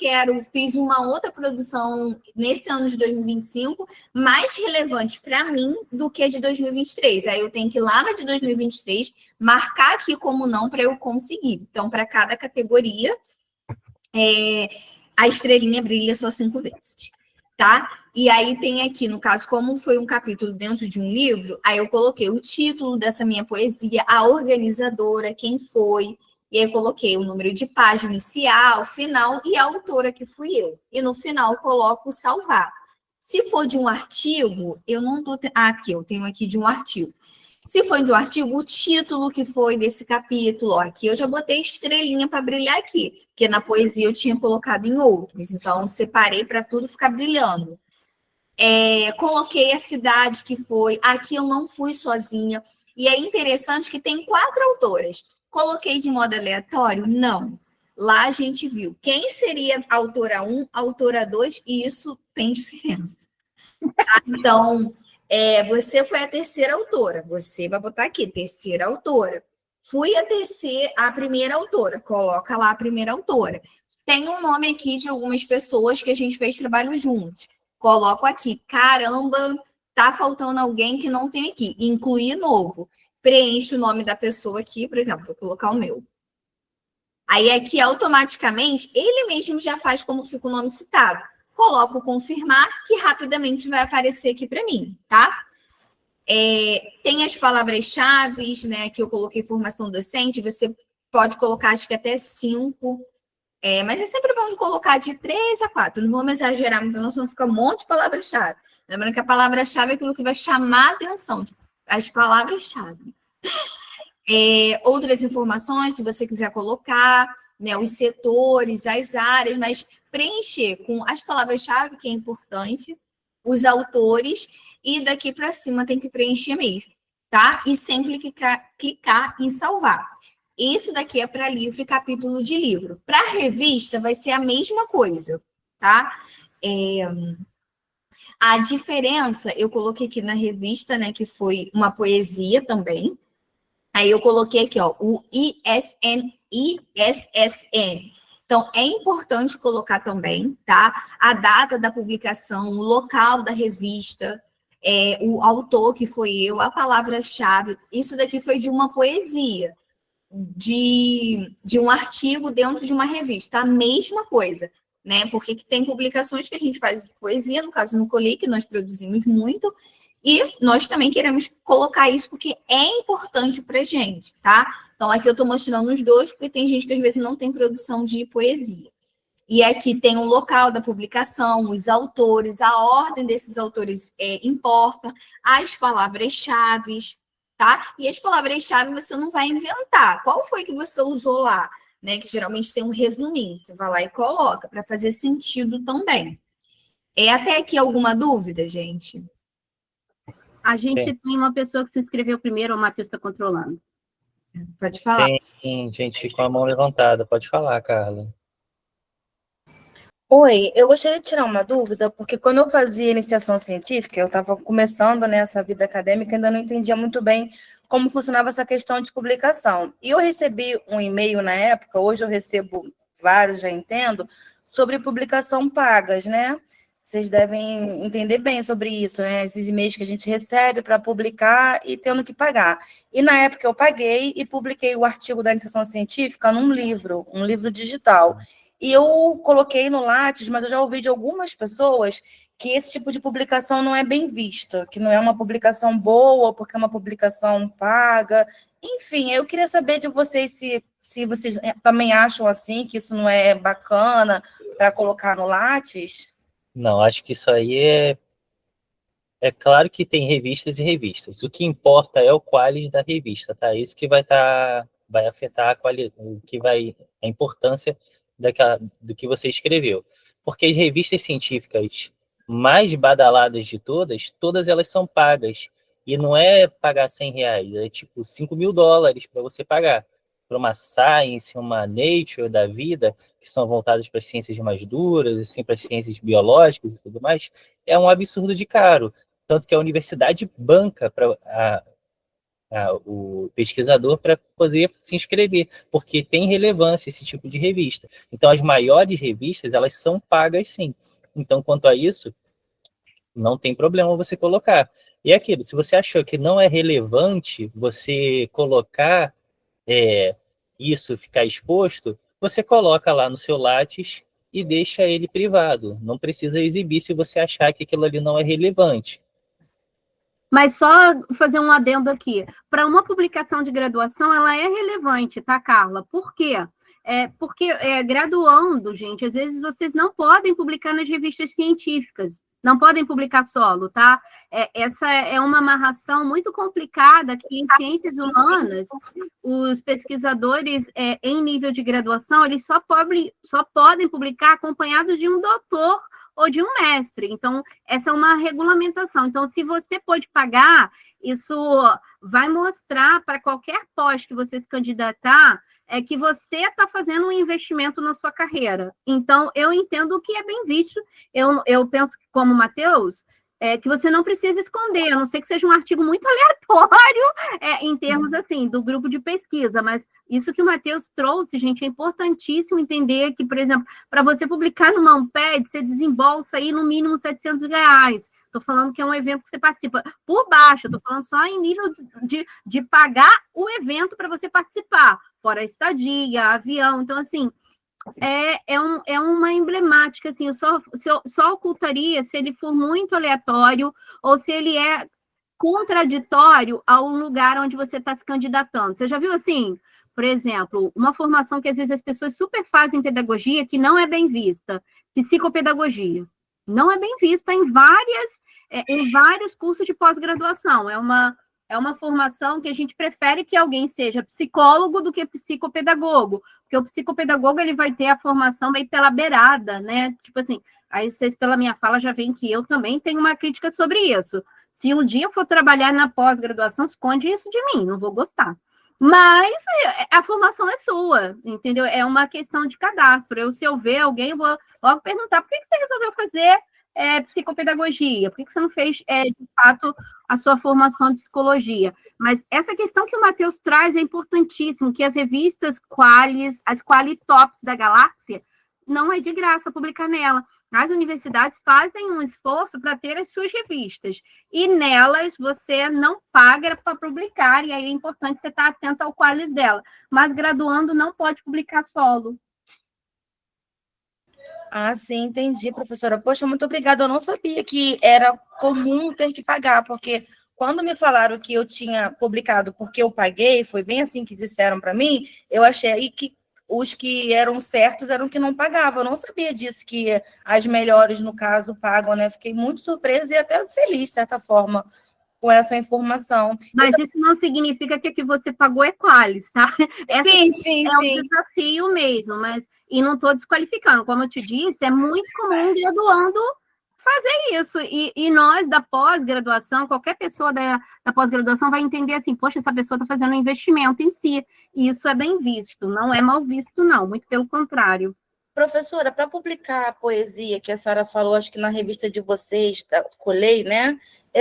fiz uma outra produção nesse ano de 2025, mais relevante para mim do que a de 2023. Aí eu tenho que ir lá na de 2023, marcar aqui como não para eu conseguir. Então, para cada categoria, a estrelinha brilha só 5 vezes, tá? E aí tem aqui, no caso, como foi um capítulo dentro de um livro, aí eu coloquei o título dessa minha poesia, a organizadora, quem foi, e aí eu coloquei o número de página inicial, final e a autora, que fui eu. E no final eu coloco salvar. Se for de um artigo, eu não tô... aqui, eu tenho aqui de um artigo. Se for de um artigo, o título que foi desse capítulo, aqui eu já botei estrelinha para brilhar aqui, porque na poesia eu tinha colocado em outros, então separei para tudo ficar brilhando. Coloquei a cidade que foi, aqui eu não fui sozinha, e é interessante que tem 4 autoras. Coloquei de modo aleatório? Não. Lá a gente viu quem seria a autora 1, a autora 2, e isso tem diferença. Tá? Então, você foi a terceira autora, você vai botar aqui, terceira autora. Fui a primeira autora, coloca lá a primeira autora. Tem um nome aqui de algumas pessoas que a gente fez trabalho juntos. Coloco aqui, caramba, tá faltando alguém que não tem aqui. Incluir novo. Preencho o nome da pessoa aqui, por exemplo, vou colocar o meu. Aí aqui, automaticamente, ele mesmo já faz como fica o nome citado. Coloco confirmar, que rapidamente vai aparecer aqui para mim, tá? Tem as palavras-chave, né, que eu coloquei formação docente, você pode colocar, acho que até 5. Mas é sempre bom de colocar de 3 a 4. Não vamos exagerar muito, não, senão fica um monte de palavra-chave. Lembrando que a palavra-chave é aquilo que vai chamar a atenção, tipo, as palavras-chave. Outras informações, se você quiser colocar, né, os setores, as áreas, mas preencher com as palavras-chave, que é importante, os autores, e daqui para cima tem que preencher mesmo, tá? E sempre clicar em salvar. Isso daqui é para livro e capítulo de livro. Para revista vai ser a mesma coisa, tá? A diferença, eu coloquei aqui na revista, né, que foi uma poesia também. Aí eu coloquei aqui, ó, o ISSN. Então, é importante colocar também, tá? A data da publicação, o local da revista, o autor, que foi eu, a palavra-chave. Isso daqui foi de uma poesia, de um artigo dentro de uma revista. A mesma coisa, né? Porque tem publicações que a gente faz de poesia, no caso no Colic, nós produzimos muito, e nós também queremos colocar isso porque é importante para a gente, tá? Então, aqui eu estou mostrando os dois, porque tem gente que às vezes não tem produção de poesia. E aqui tem o local da publicação, os autores, a ordem desses autores importa, as palavras-chave, tá? E as palavras-chave você não vai inventar. Qual foi que você usou lá? Né? Que geralmente tem um resuminho, você vai lá e coloca, para fazer sentido também. Até aqui alguma dúvida, gente? A gente tem uma pessoa que se inscreveu primeiro, o Matheus está controlando. Pode falar. Tem gente com a mão levantada. Pode falar, Carla. Oi, eu gostaria de tirar uma dúvida, porque quando eu fazia iniciação científica, eu estava começando nessa vida acadêmica, ainda não entendia muito bem como funcionava essa questão de publicação. E eu recebi um e-mail na época, hoje eu recebo vários, já entendo, sobre publicação pagas, né? Vocês devem entender bem sobre isso, né? Esses e-mails que a gente recebe para publicar e tendo que pagar. E na época eu paguei e publiquei o artigo da iniciação científica num livro, um livro digital. E eu coloquei no Lattes, mas eu já ouvi de algumas pessoas que esse tipo de publicação não é bem vista, que não é uma publicação boa, porque é uma publicação paga. Enfim, eu queria saber de vocês se vocês também acham assim, que isso não é bacana para colocar no Lattes. Não, acho que isso aí é claro que tem revistas e revistas. O que importa é o quality da revista, tá? Isso que vai afetar a qualidade, a importância do que você escreveu. Porque as revistas científicas mais badaladas de todas elas são pagas. E não é pagar R$100, é tipo $5.000 para você pagar. Para uma Science, uma Nature da vida, que são voltadas para as ciências mais duras, assim, para as ciências biológicas e tudo mais, é um absurdo de caro. Tanto que a universidade banca para o pesquisador para poder se inscrever, porque tem relevância esse tipo de revista. Então, as maiores revistas, elas são pagas, sim. Então, quanto a isso, não tem problema você colocar. E é aquilo, se você achou que não é relevante você colocar isso, ficar exposto, você coloca lá no seu Lattes e deixa ele privado. Não precisa exibir se você achar que aquilo ali não é relevante. Mas só fazer um adendo aqui. Para uma publicação de graduação, ela é relevante, tá, Carla? Por quê? Porque graduando, gente, às vezes vocês não podem publicar nas revistas científicas, não podem publicar solo, tá? Essa é uma amarração muito complicada que em ciências humanas, os pesquisadores em nível de graduação, eles só podem publicar acompanhados de um doutor ou de um mestre. Então, essa é uma regulamentação. Então, se você pode pagar, isso vai mostrar para qualquer pós que você se candidatar que você está fazendo um investimento na sua carreira. Então, eu entendo que é bem visto. Eu penso que, como o Matheus, que você não precisa esconder, a não ser que seja um artigo muito aleatório em termos, assim, do grupo de pesquisa, mas isso que o Matheus trouxe, gente, é importantíssimo entender que, por exemplo, para você publicar no Mamped, você desembolsa aí no mínimo R$700. Estou falando que é um evento que você participa por baixo, estou falando só em nível de pagar o evento para você participar, fora a estadia, avião, então, assim, é uma emblemática, assim, eu só ocultaria se ele for muito aleatório ou se ele é contraditório ao lugar onde você está se candidatando. Você já viu, assim, por exemplo, uma formação que às vezes as pessoas super fazem em pedagogia que não é bem vista, psicopedagogia. Não é bem vista em vários cursos de pós-graduação. É uma formação que a gente prefere que alguém seja psicólogo do que psicopedagogo, porque o psicopedagogo ele vai ter a formação meio pela beirada, né? Tipo assim, aí vocês pela minha fala já veem que eu também tenho uma crítica sobre isso. Se um dia eu for trabalhar na pós-graduação, esconde isso de mim, não vou gostar. Mas a formação é sua, entendeu? É uma questão de cadastro. Se eu ver alguém, eu vou logo perguntar por que você resolveu fazer psicopedagogia? Por que você não fez, de fato, a sua formação em psicologia? Mas essa questão que o Matheus traz é importantíssimo, que as revistas Qualis, as Qualitops da galáxia, não é de graça publicar nela. As universidades fazem um esforço para ter as suas revistas, e nelas você não paga para publicar, e aí é importante você estar atento ao Qualis dela. Mas graduando não pode publicar solo. Ah, sim, entendi, professora. Poxa, muito obrigada. Eu não sabia que era comum ter que pagar, porque quando me falaram que eu tinha publicado porque eu paguei, foi bem assim que disseram para mim, eu achei que os que eram certos eram que não pagavam. Eu não sabia disso, que as melhores, no caso, pagam, né? Fiquei muito surpresa e até feliz, de certa forma, com essa informação. Mas isso não significa que o que você pagou é Qualis, tá? Sim. Um desafio mesmo, mas... E não estou desqualificando, como eu te disse, é muito comum graduando fazer isso. E nós, da pós-graduação, qualquer pessoa da pós-graduação vai entender assim, poxa, essa pessoa está fazendo um investimento em si. E isso é bem visto, não é mal visto, não. Muito pelo contrário. Professora, para publicar a poesia que a senhora falou, acho que na revista de vocês, da Colei, né?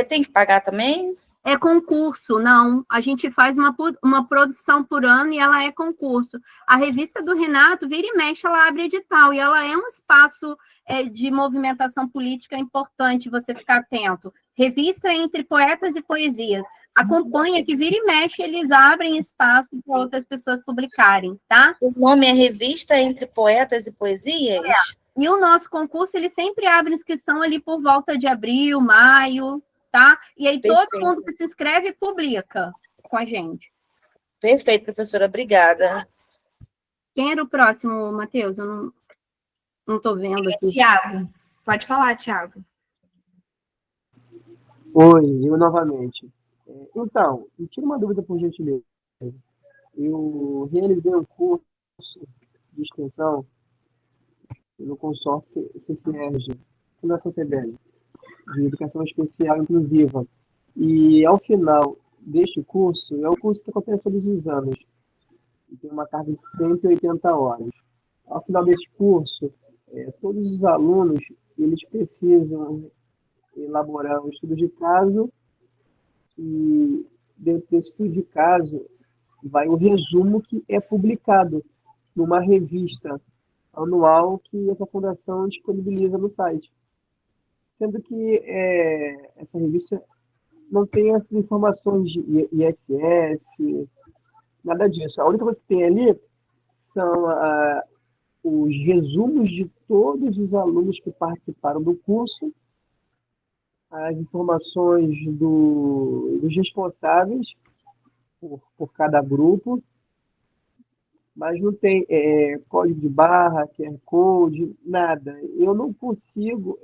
Tem que pagar também? É concurso, não. A gente faz uma produção por ano e ela é concurso. A revista do Renato, vira e mexe, ela abre edital, e ela é um espaço de movimentação política importante, você ficar atento. Revista Entre Poetas e Poesias. Acompanha que vira e mexe, eles abrem espaço para outras pessoas publicarem, tá? O nome é Revista Entre Poetas e Poesias? E o nosso concurso, ele sempre abre inscrição ali por volta de abril, maio, tá? E aí Perfeito. Todo mundo que se inscreve publica com a gente. Perfeito, professora, obrigada. Quem era o próximo, Matheus? Eu não estou vendo aqui. Tiago. Pode falar, Tiago. Oi, eu novamente. Então, me tira uma dúvida, por gentileza. Eu realizei um curso de extensão no consórcio CCERG, Fundação CBL, de Educação Especial Inclusiva. E, ao final deste curso, é o curso que acontece todos os anos, e tem uma carga de 180 horas. Ao final deste curso, todos os alunos, eles precisam elaborar um estudo de caso, e dentro desse estudo de caso vai o resumo que é publicado numa revista anual que essa fundação disponibiliza no site. Sendo que essa revista não tem as informações de ISS, nada disso. A única coisa que tem ali são os resumos de todos os alunos que participaram do curso, as informações dos responsáveis por cada grupo, mas não tem código de barra, QR Code, nada. Eu não consigo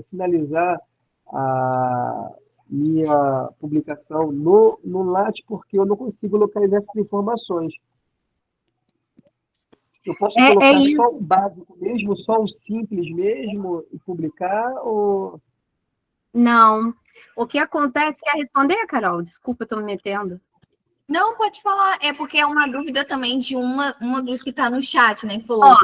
finalizar a minha publicação no Lattes porque eu não consigo localizar essas informações. Eu posso colocar só o básico mesmo, só o simples mesmo e publicar, ou... Não. O que acontece... Quer responder, Carol? Desculpa, eu estou me metendo. Não, pode falar. É porque é uma dúvida também de uma dos que está no chat, né? Que falou. Ó,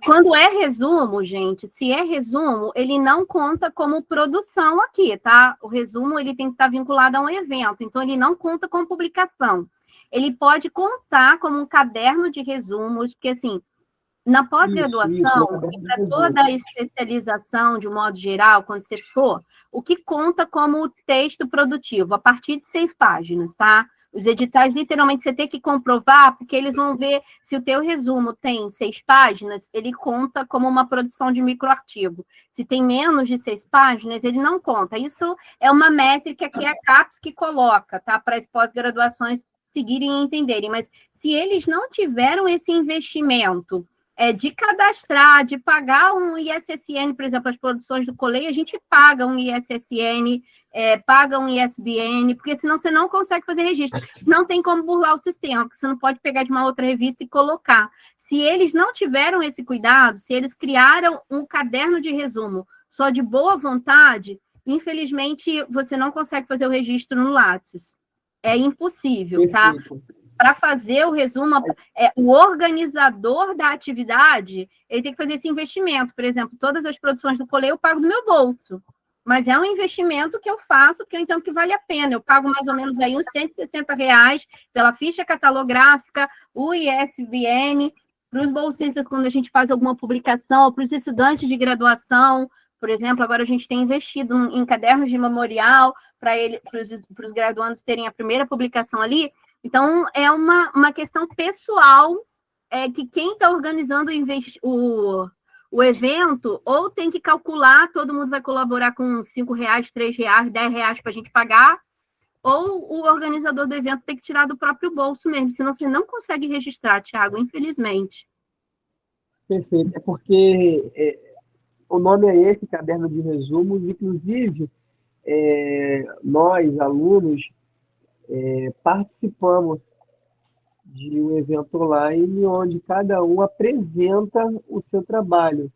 quando é resumo, gente, se é resumo, ele não conta como produção aqui, tá? O resumo, ele tem que estar vinculado a um evento, então ele não conta como publicação. Ele pode contar como um caderno de resumos, porque, assim, na pós-graduação, e para toda a especialização, de um modo geral, quando você for, o que conta como texto produtivo, a partir de 6 páginas, tá? Os editais, literalmente, você tem que comprovar, porque eles vão ver se o teu resumo tem 6 páginas, ele conta como uma produção de microartigo. Se tem menos de 6 páginas, ele não conta. Isso é uma métrica que a CAPES que coloca, tá? Para as pós-graduações seguirem e entenderem. Mas se eles não tiveram esse investimento de cadastrar, de pagar um ISSN, por exemplo, as produções do Colei, a gente paga um ISSN, paga um ISBN, porque senão você não consegue fazer registro. Não tem como burlar o sistema, porque você não pode pegar de uma outra revista e colocar. Se eles não tiveram esse cuidado, se eles criaram um caderno de resumo só de boa vontade, infelizmente, você não consegue fazer o registro no Lattes. É impossível, tá? para fazer o resumo, o organizador da atividade, ele tem que fazer esse investimento. Por exemplo, todas as produções do Colei eu pago do meu bolso, mas é um investimento que eu faço, que eu entendo que vale a pena. Eu pago mais ou menos aí uns R$160 pela ficha catalográfica, o ISBN, para os bolsistas, quando a gente faz alguma publicação, para os estudantes de graduação, por exemplo, agora a gente tem investido em cadernos de memorial para os graduandos terem a primeira publicação ali. Então, é uma questão pessoal, que quem está organizando o evento, ou tem que calcular, todo mundo vai colaborar com R$5, R$3, R$10 para a gente pagar, ou o organizador do evento tem que tirar do próprio bolso mesmo, senão você não consegue registrar, Thiago, infelizmente. Perfeito. É porque o nome é esse, Caderno de Resumos, inclusive nós, alunos, participamos de um evento online onde cada um apresenta o seu trabalho,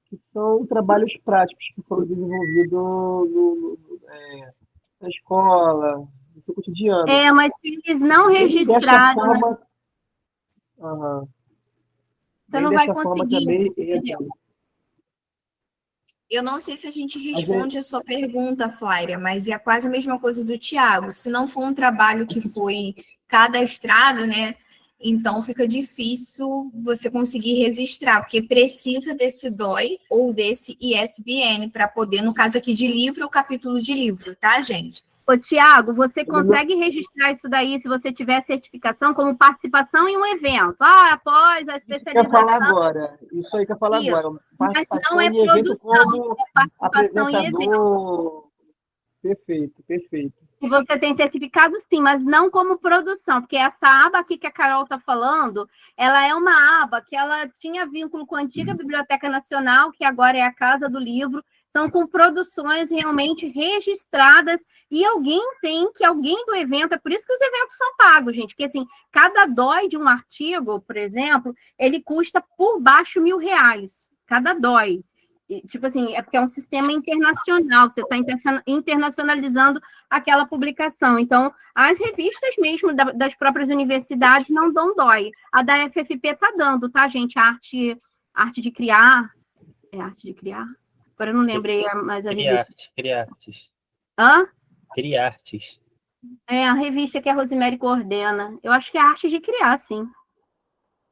que são trabalhos práticos que foram desenvolvidos na escola, no seu cotidiano. Mas se eles não registrarem, você não vai conseguir, entendeu? Eu não sei se a gente responde a sua pergunta, Flávia, mas é quase a mesma coisa do Thiago. Se não for um trabalho que foi cadastrado, né? Então fica difícil você conseguir registrar, porque precisa desse DOI ou desse ISBN para poder, no caso aqui de livro, o capítulo de livro, tá, gente? Ô, Thiago, você consegue registrar isso daí se você tiver certificação como participação em um evento? Após a especialização. Isso aí que eu falo agora. Mas não é produção, é participação em evento. Perfeito. E você tem certificado, sim, mas não como produção, porque essa aba aqui que a Carol está falando, ela é uma aba que ela tinha vínculo com a antiga Biblioteca Nacional, que agora é a Casa do Livro, são com produções realmente registradas, e alguém do evento, é por isso que os eventos são pagos, gente, porque assim, cada DOI de um artigo, por exemplo, ele custa por baixo R$1.000, cada DOI. E, tipo assim, é porque é um sistema internacional, você está internacionalizando aquela publicação. Então, as revistas mesmo das próprias universidades não dão DOI. A da FFP está dando, tá, gente? Arte de criar. É arte de criar? Agora eu não lembrei mais a revista. Criartes. Hã? Criartes. É a revista que a Rosemary coordena. Eu acho que é arte de criar, sim.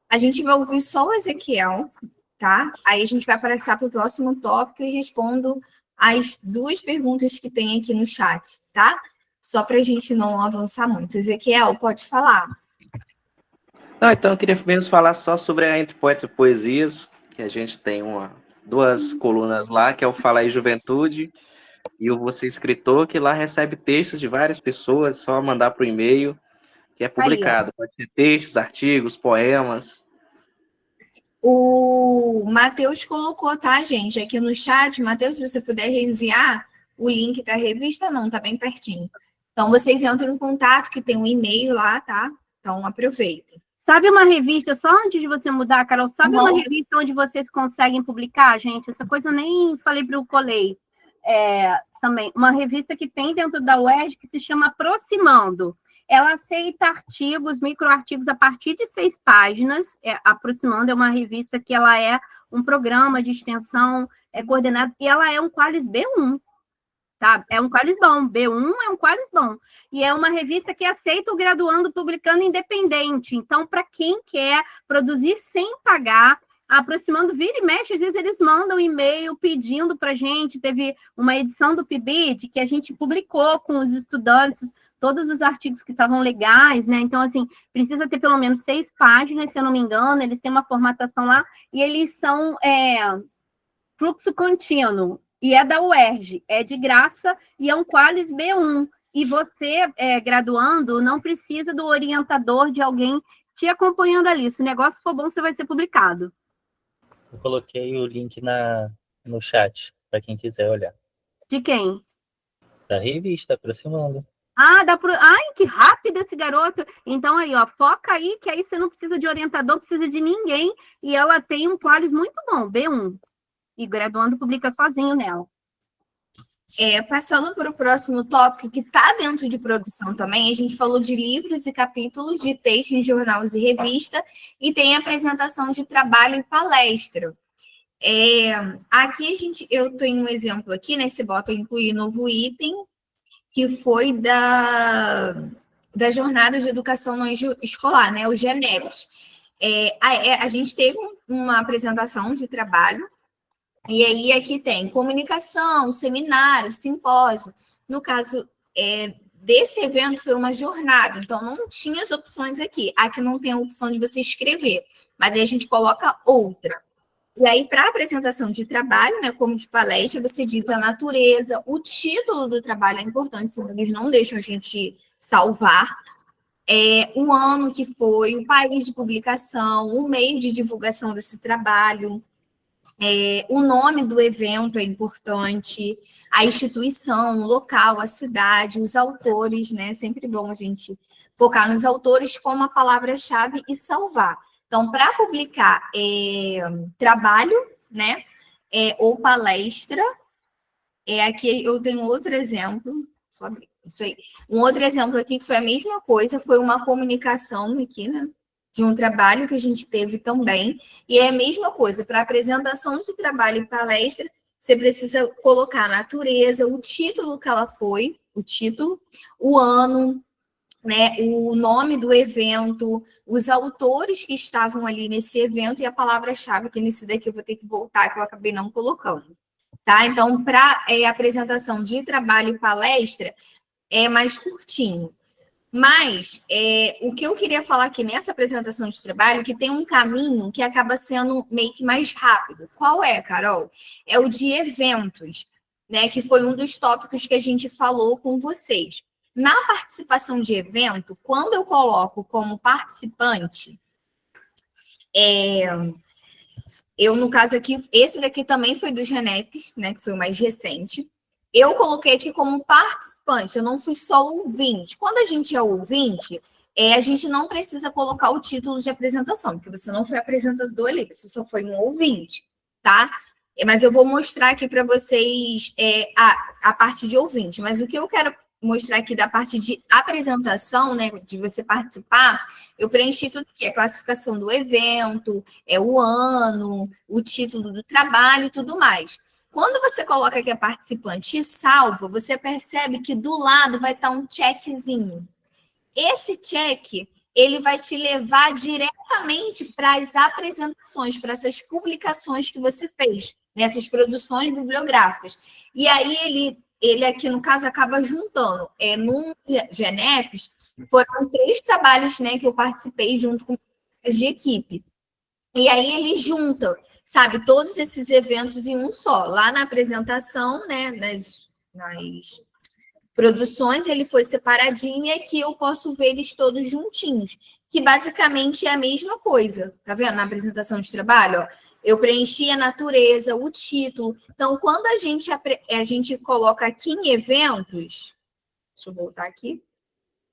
A gente vai ouvir só o Ezequiel, tá? Aí a gente vai passar para o próximo tópico e respondo as 2 perguntas que tem aqui no chat, tá? Só para a gente não avançar muito. Ezequiel, pode falar. Então eu queria mesmo falar só sobre a Entre Poetas e Poesias, que a gente tem 2 colunas lá, que é o Fala aí Juventude e o Você Escritor, que lá recebe textos de várias pessoas, só mandar para o e-mail, que é publicado. Pode ser textos, artigos, poemas. O Matheus colocou, tá, gente? Aqui no chat, Matheus, se você puder reenviar o link da revista, tá bem pertinho. Então, vocês entram em contato, que tem um e-mail lá, tá? Então, aproveitem. Sabe uma revista, só antes de você mudar, Carol, sabe uma revista onde vocês conseguem publicar, gente? Essa coisa eu nem falei para o Colei. Também, uma revista que tem dentro da UERJ que se chama Aproximando. Ela aceita artigos, microartigos a partir de 6 páginas. Aproximando é uma revista que ela é um programa de extensão coordenado, e ela é um Qualis B1, tá? É um Qualis bom, B1 é um Qualis bom. E é uma revista que aceita o graduando publicando independente. Então, para quem quer produzir sem pagar, Aproximando, vira e mexe, às vezes eles mandam e-mail pedindo para a gente. Teve uma edição do PIBID que a gente publicou com os estudantes todos os artigos que estavam legais, né? Então, assim, precisa ter pelo menos 6 páginas, se eu não me engano, eles têm uma formatação lá, e eles são fluxo contínuo, e é da UERJ, é de graça, e é um Qualis B1. E você, graduando, não precisa do orientador de alguém te acompanhando ali. Se o negócio for bom, você vai ser publicado. Eu coloquei o link no chat, para quem quiser olhar. De quem? Da revista, Aproximando. Ai, que rápido esse garoto. Então, aí, ó, foca aí, que aí você não precisa de orientador, precisa de ninguém. E ela tem um Qualis muito bom, B1. E graduando publica sozinho nela. Passando para o próximo tópico, que está dentro de produção também, a gente falou de livros e capítulos de texto em jornais e revista, e tem apresentação de trabalho e palestra. Aqui eu tenho um exemplo aqui, né? Você bota incluir novo item, que foi da Jornada de Educação Não Escolar, né? O GENEPS. A gente teve uma apresentação de trabalho, e aí aqui tem comunicação, seminário, simpósio. No caso desse evento, foi uma jornada, então não tinha as opções aqui. Aqui não tem a opção de você escrever, mas aí a gente coloca outra. E aí, para a apresentação de trabalho, né, como de palestra, você diz a natureza, o título do trabalho é importante, senão eles não deixam a gente salvar. O ano que foi, o país de publicação, o meio de divulgação desse trabalho, o nome do evento é importante, a instituição, o local, a cidade, os autores, né? Sempre bom a gente focar nos autores como a palavra-chave e salvar. Então, para publicar trabalho, né? Ou palestra, aqui eu tenho outro exemplo, só isso aí. Um outro exemplo aqui que foi a mesma coisa, foi uma comunicação aqui, né? De um trabalho que a gente teve também, e é a mesma coisa, para apresentação de trabalho e palestra, você precisa colocar a natureza, o título que ela foi, o ano, né, o nome do evento, os autores que estavam ali nesse evento e a palavra-chave, que nesse daqui eu vou ter que voltar, que eu acabei não colocando. Tá? Então, para apresentação de trabalho e palestra, é mais curtinho. Mas o que eu queria falar aqui nessa apresentação de trabalho, que tem um caminho que acaba sendo meio que mais rápido. Qual é, Carol? É o de eventos, né? Que foi um dos tópicos que a gente falou com vocês. Na participação de evento, quando eu coloco como participante, eu, no caso aqui, esse daqui também foi do GENEPS, né? Que foi o mais recente. Eu coloquei aqui como participante, eu não fui só ouvinte. Quando a gente é ouvinte, a gente não precisa colocar o título de apresentação, porque você não foi apresentador ali, você só foi um ouvinte, tá? Mas eu vou mostrar aqui para vocês a parte de ouvinte. Mas o que eu quero mostrar aqui da parte de apresentação, né, de você participar, eu preenchi tudo aqui, a classificação do evento, o ano, o título do trabalho e tudo mais. Quando você coloca aqui a participante e salva, você percebe que do lado vai estar um checkzinho. Esse check, ele vai te levar diretamente para as apresentações, para essas publicações que você fez, nessas produções bibliográficas. E aí ele aqui, no caso, acaba juntando. No GENEPS, foram 3 trabalhos, né, que eu participei junto com de equipe. E aí ele junta, sabe, todos esses eventos em um só. Lá na apresentação, né, nas produções, ele foi separadinho e aqui eu posso ver eles todos juntinhos, que basicamente é a mesma coisa. Tá vendo? Na apresentação de trabalho, ó, eu preenchi a natureza, o título. Então, quando a gente coloca aqui em eventos, deixa eu voltar aqui.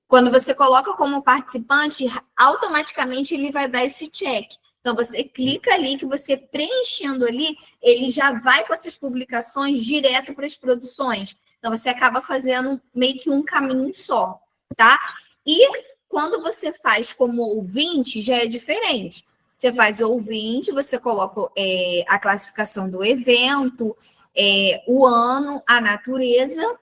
Quando você coloca como participante, automaticamente ele vai dar esse check. Então, você clica ali, que você preenchendo ali, ele já vai com essas publicações direto para as produções. Então, você acaba fazendo meio que um caminho só, tá? E quando você faz como ouvinte, já é diferente. Você faz ouvinte, você coloca a classificação do evento, o ano, a natureza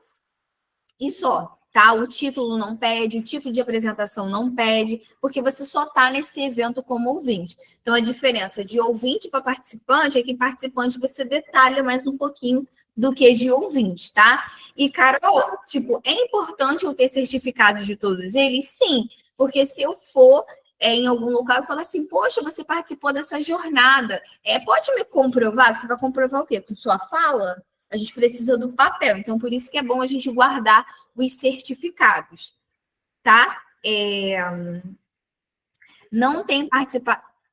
e só. Tá? O título não pede, o tipo de apresentação não pede, porque você só está nesse evento como ouvinte. Então, a diferença de ouvinte para participante é que em participante você detalha mais um pouquinho do que de ouvinte, tá? E, Carol, é importante eu ter certificado de todos eles? Sim, porque se eu for em algum lugar, eu falo assim, poxa, você participou dessa jornada, pode me comprovar? Você vai comprovar o quê? Com sua fala? A gente precisa do papel, então por isso que é bom a gente guardar os certificados, tá? Não tem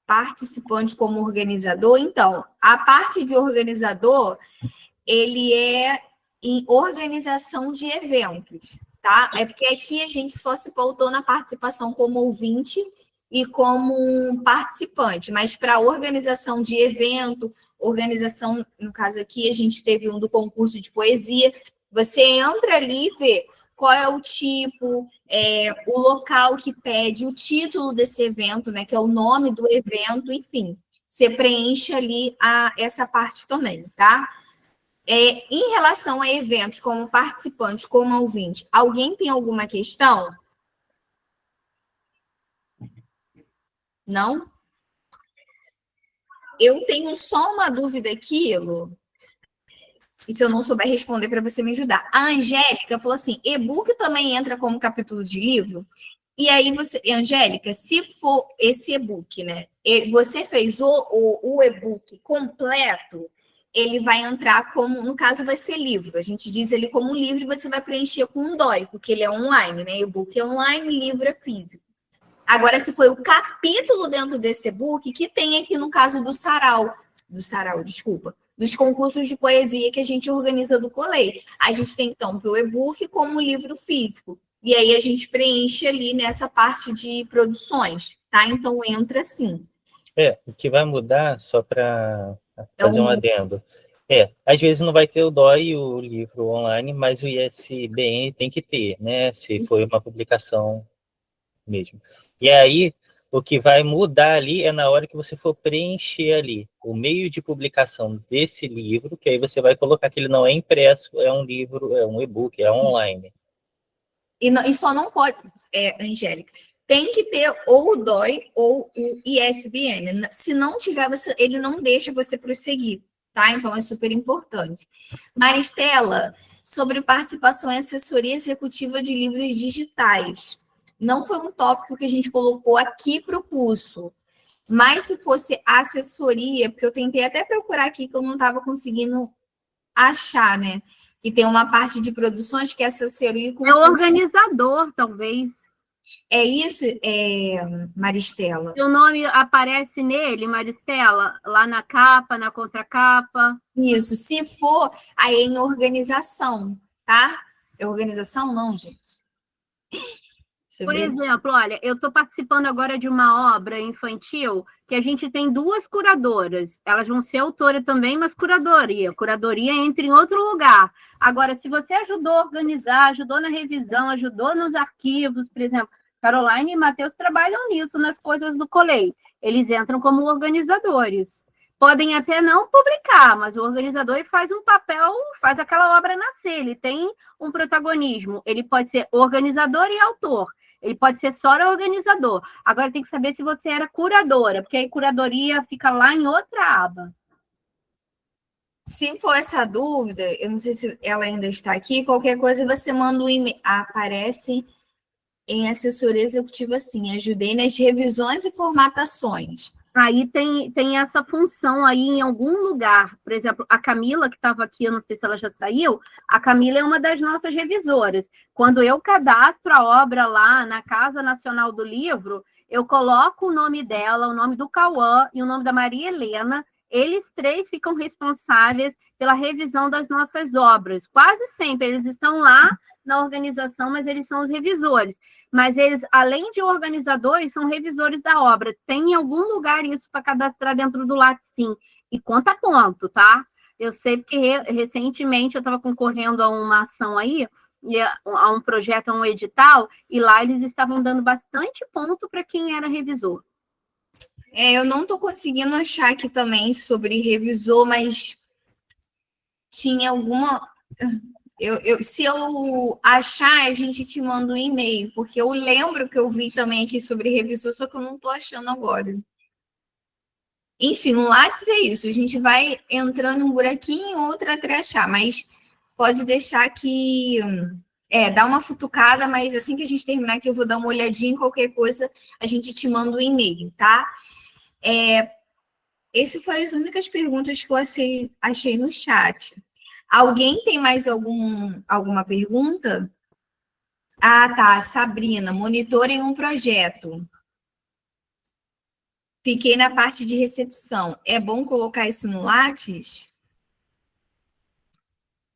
participante como organizador, então, a parte de organizador, ele é em organização de eventos, tá? É porque aqui a gente só se pautou na participação como ouvinte e como participante, mas para organização de evento, organização, no caso aqui, a gente teve um do concurso de poesia, Você entra ali e vê qual é o tipo, o local que pede, o título desse evento, né, que é o nome do evento, enfim. Você preenche ali essa parte também, tá? Em relação a eventos, como participante, como ouvinte, alguém tem alguma questão? Não? Eu tenho só uma dúvida aqui, Elo. E se eu não souber responder, para você me ajudar. A Angélica falou assim: e-book também entra como capítulo de livro? E aí, Angélica, se for esse e-book, né? Você fez o e-book completo, ele vai entrar como, no caso, vai ser livro. A gente diz ele como livro e você vai preencher com um DOI, porque ele é online, né? E-book é online, livro é físico. Agora, se foi o capítulo dentro desse e-book, que tem aqui no caso dos concursos de poesia que a gente organiza do Colei. A gente tem, então, para o e-book como livro físico. E aí a gente preenche ali nessa parte de produções, tá? Então, entra sim. O que vai mudar, só para fazer um adendo, às vezes não vai ter o DOI, o livro online, mas o ISBN tem que ter, né? Se foi uma publicação mesmo. E aí, o que vai mudar ali é na hora que você for preencher ali o meio de publicação desse livro, que aí você vai colocar que ele não é impresso, é um livro, é um e-book, é online. E só não pode, Angélica, tem que ter ou o DOI ou o ISBN. Se não tiver, ele não deixa você prosseguir, tá? Então, é super importante. Maristela, sobre participação em assessoria executiva de livros digitais. Não foi um tópico que a gente colocou aqui para o curso, mas se fosse assessoria, porque eu tentei até procurar aqui que eu não estava conseguindo achar, né? E tem uma parte de produções que é assessoria com... É o organizador, talvez. É isso, Maristela? Seu nome aparece nele, Maristela? Lá na capa, na contracapa? Isso, se for, aí é em organização, tá? É organização não, gente? Por exemplo, olha, eu estou participando agora de uma obra infantil que a gente tem 2 curadoras. Elas vão ser autora também, mas curadoria. Curadoria entra em outro lugar. Agora, se você ajudou a organizar, ajudou na revisão, ajudou nos arquivos, por exemplo, Caroline e Matheus trabalham nisso, nas coisas do Colei. Eles entram como organizadores. Podem até não publicar, mas o organizador faz um papel, faz aquela obra nascer. Ele tem um protagonismo. Ele pode ser organizador e autor. Ele pode ser só organizador. Agora tem que saber se você era curadora, porque aí curadoria fica lá em outra aba. Se for essa dúvida, eu não sei se ela ainda está aqui, qualquer coisa você manda um e-mail. Aparece em assessoria executiva, sim. Ajudei nas revisões e formatações. Aí tem essa função aí em algum lugar. Por exemplo, a Camila, que estava aqui, eu não sei se ela já saiu, a Camila é uma das nossas revisoras. Quando eu cadastro a obra lá na Casa Nacional do Livro, eu coloco o nome dela, o nome do Cauã e o nome da Maria Helena. Eles 3 ficam responsáveis pela revisão das nossas obras. Quase sempre eles estão lá na organização, mas eles são os revisores. Mas eles, além de organizadores, são revisores da obra. Tem em algum lugar isso para cadastrar dentro do Lattes, sim. E conta ponto, tá? Eu sei porque recentemente eu estava concorrendo a uma ação aí, a um projeto, a um edital, e lá eles estavam dando bastante ponto para quem era revisor. Eu não estou conseguindo achar aqui também sobre revisor, mas tinha alguma... se eu achar, a gente te manda um e-mail, porque eu lembro que eu vi também aqui sobre revisor, só que eu não estou achando agora. Enfim, o Lattes é isso, a gente vai entrando um buraquinho, outro até achar, mas pode deixar que... dá uma futucada, mas assim que a gente terminar aqui, eu vou dar uma olhadinha em qualquer coisa, a gente te manda um e-mail, tá? Essas foram as únicas perguntas que eu achei no chat. Alguém tem mais alguma pergunta? Tá, Sabrina, monitora em um projeto. Fiquei na parte de recepção. É bom colocar isso no Lattes?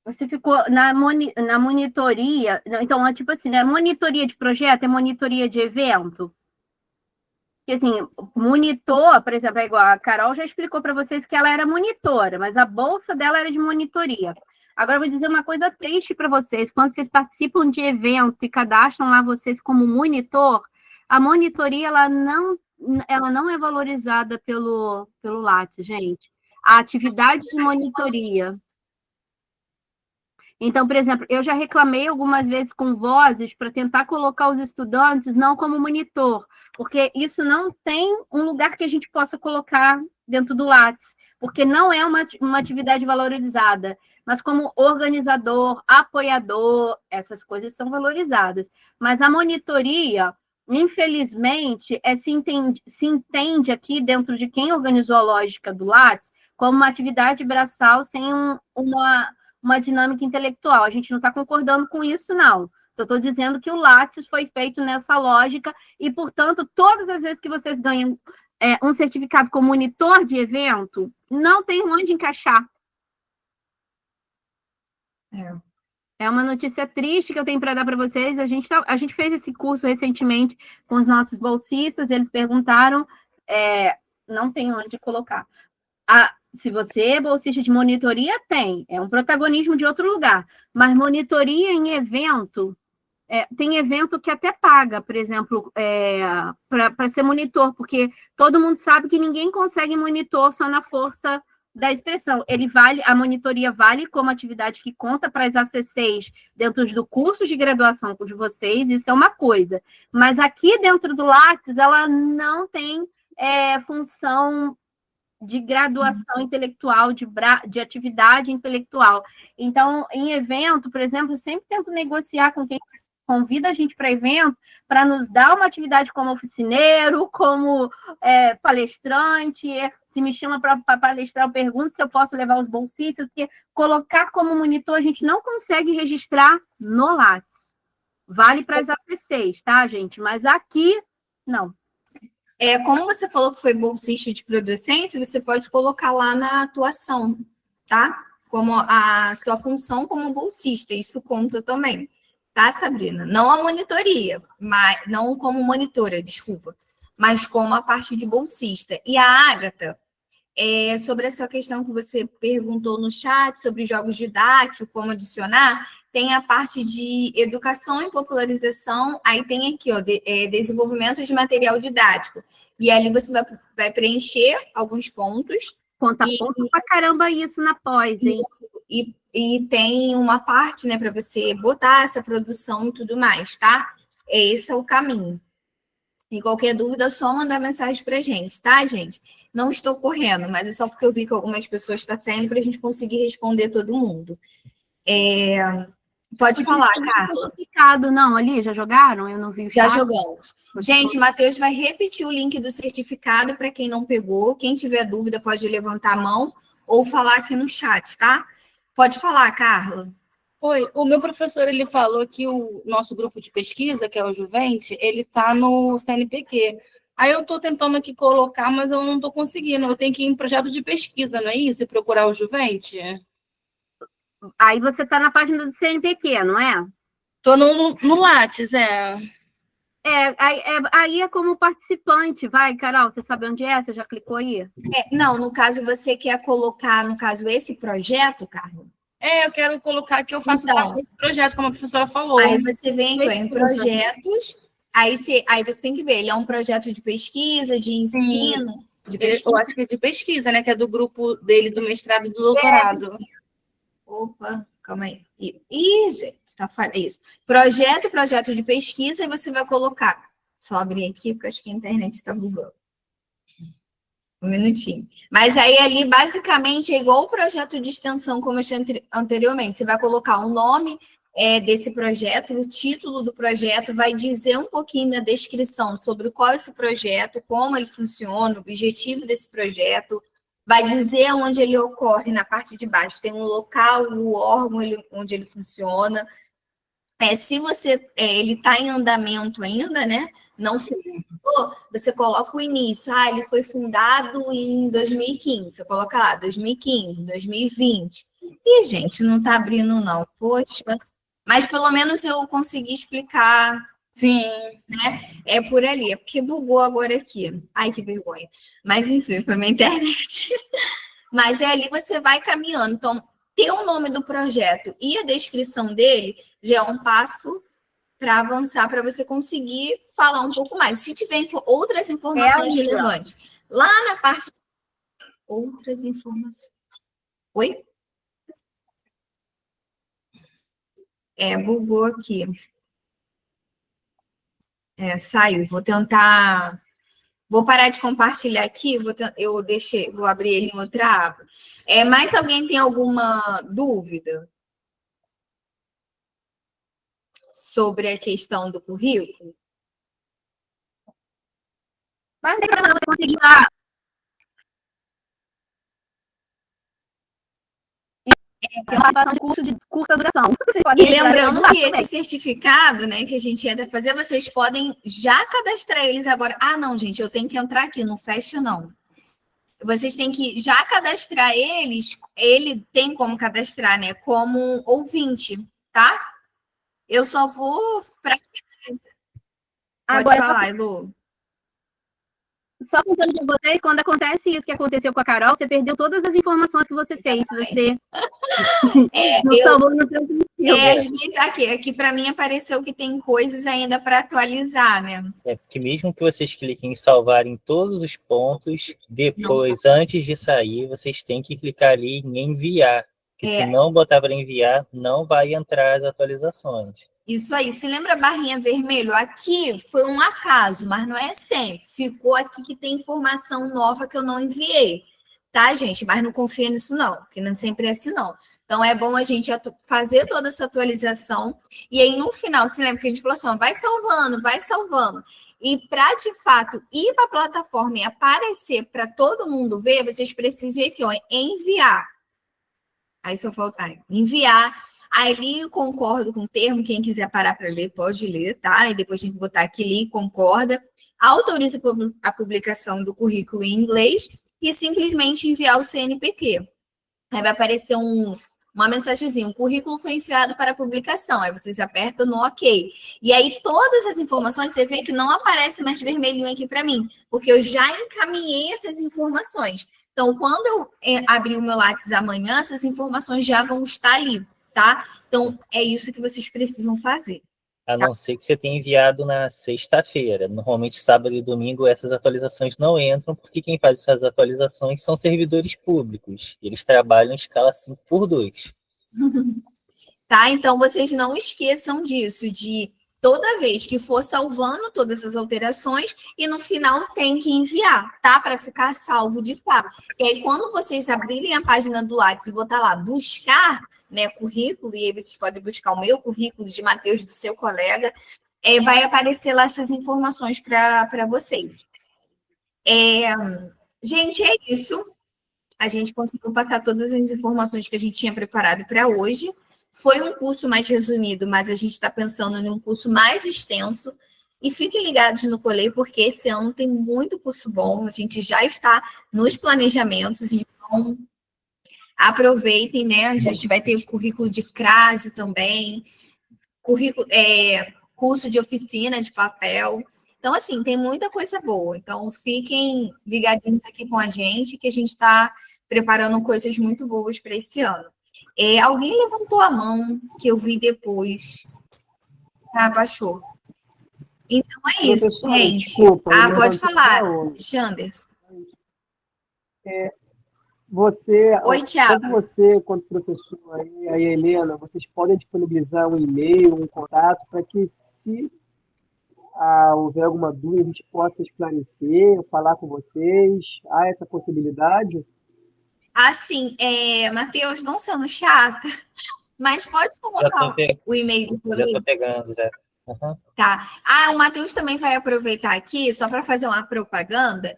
Você ficou na monitoria, então, tipo assim, né, monitoria de projeto é monitoria de evento? Que assim, monitor, por exemplo, é igual a Carol já explicou para vocês que ela era monitora, mas a bolsa dela era de monitoria. Agora, eu vou dizer uma coisa triste para vocês. Quando vocês participam de evento e cadastram lá vocês como monitor, a monitoria, ela não é valorizada pelo Lattes, gente. A atividade de monitoria. Então, por exemplo, eu já reclamei algumas vezes com Vozes para tentar colocar os estudantes não como monitor, porque isso não tem um lugar que a gente possa colocar dentro do Lattes, porque não é uma atividade valorizada, mas como organizador, apoiador, essas coisas são valorizadas. Mas a monitoria, infelizmente, se entende aqui dentro de quem organizou a lógica do Lattes como uma atividade braçal sem uma dinâmica intelectual. A gente não está concordando com isso, não. Eu estou dizendo que o Lattes foi feito nessa lógica e, portanto, todas as vezes que vocês ganham um certificado como monitor de evento, não tem onde encaixar. É uma notícia triste que eu tenho para dar para vocês. A gente fez esse curso recentemente com os nossos bolsistas, eles perguntaram, não tem onde colocar. Se você é bolsista de monitoria, é um protagonismo de outro lugar, mas monitoria em evento, tem evento que até paga, por exemplo, para ser monitor, porque todo mundo sabe que ninguém consegue monitor só na força da expressão. A monitoria vale como atividade que conta para as ACCs dentro do curso de graduação de vocês, isso é uma coisa, mas aqui dentro do Lattes, ela não tem função de graduação intelectual, de atividade intelectual. Então, em evento, por exemplo, eu sempre tento negociar com quem convida a gente para evento, para nos dar uma atividade como oficineiro, como palestrante. Se me chama para palestrar, eu pergunto se eu posso levar os bolsistas, porque colocar como monitor a gente não consegue registrar no Lattes. Vale para as ACCs, tá, gente? Mas aqui, não. Como você falou que foi bolsista de produzência, você pode colocar lá na atuação, tá? Como a sua função como bolsista, isso conta também, tá, Sabrina? Não a monitoria, não como monitora, desculpa, mas como a parte de bolsista. E a Ágata, sobre essa questão que você perguntou no chat, sobre jogos didáticos, como adicionar, tem a parte de educação e popularização, aí tem aqui, ó, desenvolvimento de material didático. E ali você vai preencher alguns pontos. Conta ponto pra caramba isso na pós, hein? E tem uma parte, né, para você botar essa produção e tudo mais, tá? Esse é o caminho. E qualquer dúvida, é só mandar mensagem pra gente, tá, gente? Não estou correndo, mas é só porque eu vi que algumas pessoas estão saindo para a gente conseguir responder todo mundo. Pode falar, Carla. Não, ali, já jogaram? Eu não vi o chat. Já jogamos. Gente, Matheus vai repetir o link do certificado para quem não pegou. Quem tiver dúvida pode levantar a mão ou falar aqui no chat, tá? Pode falar, Carla. Oi, o meu professor, ele falou que o nosso grupo de pesquisa, que é o Juvente, ele está no CNPq. Aí eu estou tentando aqui colocar, mas eu não estou conseguindo. Eu tenho que ir em projeto de pesquisa, não é isso? E procurar o Juvente? Aí você está na página do CNPq, não é? Estou no Lattes, Aí é como participante. Vai, Carol, você sabe onde é? Você já clicou aí? Não, no caso, você quer colocar, no caso, esse projeto, Carla? Eu quero colocar que eu faço parte desse projeto, como a professora falou. Aí você vem aqui, em projetos, aí você tem que ver, ele é um projeto de pesquisa, de ensino, de pesquisa. Eu acho que é de pesquisa, né? Que é do grupo dele, do mestrado e do doutorado. Opa, calma aí. Gente, tá falando isso. Projeto de pesquisa, e você vai colocar. Só abrir aqui, porque acho que a internet está bugando. Um minutinho. Mas aí ali, basicamente, é igual o projeto de extensão, como eu tinha anteriormente. Você vai colocar o nome desse projeto, o título do projeto, vai dizer um pouquinho da descrição sobre qual é esse projeto, como ele funciona, o objetivo desse projeto, vai dizer onde ele ocorre na parte de baixo. Tem um local e o órgão onde ele funciona. Se ele está em andamento ainda, né? Não finalizou, você coloca o início. Ele foi fundado em 2015. Você coloca lá, 2015, 2020. Ih, gente, não está abrindo, não. Poxa. Mas pelo menos eu consegui explicar. Sim. Né? É por ali. É porque bugou agora aqui. Ai, que vergonha. Mas, enfim, foi minha internet. Mas ali você vai caminhando. Então, ter o nome do projeto e a descrição dele já é um passo para avançar, para você conseguir falar um pouco mais. Se tiver outras informações relevantes. Lá na parte... Outras informações. Oi? Bugou aqui. Saiu. Vou tentar... Vou parar de compartilhar aqui, vou abrir ele em outra aba. Mais alguém tem alguma dúvida sobre a questão do currículo? Mas não tem problema você conseguir lá. É uma participação de curso de curta duração. E lembrando que esse certificado, né, que a gente ia fazer, vocês podem já cadastrar eles agora. Ah, não, gente, eu tenho que entrar aqui, não fecha, não. Vocês têm que já cadastrar eles, ele tem como cadastrar, né, como ouvinte, tá? Eu só vou para finalizar. Pode falar, Elô. Só contando com vocês, quando acontece isso que aconteceu com a Carol, você perdeu todas as informações que você fez. Você não salvou, não transmitiu. Às vezes aqui para mim apareceu que tem coisas ainda para atualizar, né? Porque mesmo que vocês cliquem em salvar em todos os pontos, depois, antes de sair, vocês têm que clicar ali em enviar. Porque se não botar para enviar, não vai entrar as atualizações. Isso aí. Se lembra a barrinha vermelha? Aqui foi um acaso, mas não é sempre. Ficou aqui que tem informação nova que eu não enviei. Tá, gente? Mas não confia nisso, não. Porque não sempre é assim, não. Então, é bom a gente fazer toda essa atualização. E aí, no final, se lembra que a gente falou assim, vai salvando, vai salvando. E para, de fato, ir para a plataforma e aparecer para todo mundo ver, vocês precisam ir aqui, ó, enviar. Aí, só falta enviar. Ali eu concordo com o termo, quem quiser parar para ler, pode ler, tá? E depois tem que botar aqui, li, concorda. Autoriza a publicação do currículo em inglês e simplesmente enviar o CNPq. Aí vai aparecer uma mensagenzinha, o currículo foi enviado para publicação. Aí vocês apertam no OK. E aí todas as informações, você vê que não aparece mais vermelhinho aqui para mim, porque eu já encaminhei essas informações. Então, quando eu abrir o meu Lattes amanhã, essas informações já vão estar ali. Tá? Então, é isso que vocês precisam fazer. A não ser que você tenha enviado na sexta-feira. Normalmente, sábado e domingo, essas atualizações não entram, porque quem faz essas atualizações são servidores públicos. Eles trabalham em escala 5x2. Tá? Então, vocês não esqueçam disso, de toda vez que for salvando todas as alterações, e no final tem que enviar, tá? Para ficar salvo de fato. E aí, quando vocês abrirem a página do Lattes e botar lá, buscar, né, currículo, e aí vocês podem buscar o meu currículo de Matheus, do seu colega, vai aparecer lá essas informações para vocês. Gente, é isso. A gente conseguiu passar todas as informações que a gente tinha preparado para hoje. Foi um curso mais resumido, mas a gente está pensando em um curso mais extenso. E fiquem ligados no Colei, porque esse ano tem muito curso bom. A gente já está nos planejamentos, então aproveitem, né? A gente vai ter o currículo de crase também, curso de oficina de papel. Então, assim, tem muita coisa boa. Então, fiquem ligadinhos aqui com a gente, que a gente está preparando coisas muito boas para esse ano. Alguém levantou a mão, que eu vi depois. Abaixou. Então, é isso, gente. Desculpa, pode falar, Janderson. Oi, Thiago. Tanto você quanto o professor e a Helena, vocês podem disponibilizar um e-mail, um contato, para que, se houver alguma dúvida, a gente possa esclarecer, falar com vocês. Há essa possibilidade? Assim, Matheus, não sendo chata, mas pode colocar o e-mail do colega. Já estou pegando, já. Uhum. Tá. O Matheus também vai aproveitar aqui, só para fazer uma propaganda,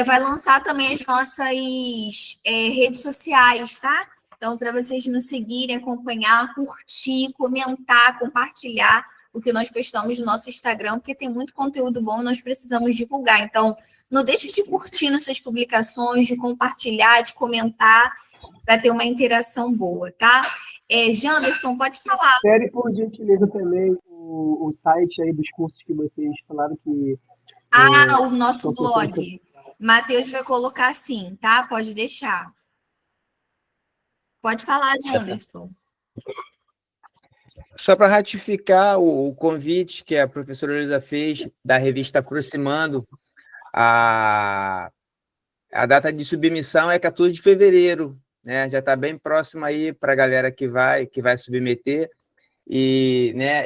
vai lançar também as nossas redes sociais, tá? Então, para vocês nos seguirem, acompanhar, curtir, comentar, compartilhar o que nós postamos no nosso Instagram, porque tem muito conteúdo bom e nós precisamos divulgar. Então, não deixe de curtir nossas publicações, de compartilhar, de comentar, para ter uma interação boa, tá? Janderson, pode falar. Espere, por gentileza, também o site aí dos cursos que vocês falaram que... o nosso blog. Matheus vai colocar sim, tá? Pode deixar. Pode falar, Janderson. Só para ratificar o convite que a professora Luísa fez da revista Aproximando, a data de submissão é 14 de fevereiro, né? Já está bem próximo aí para a galera que vai submeter, e, né,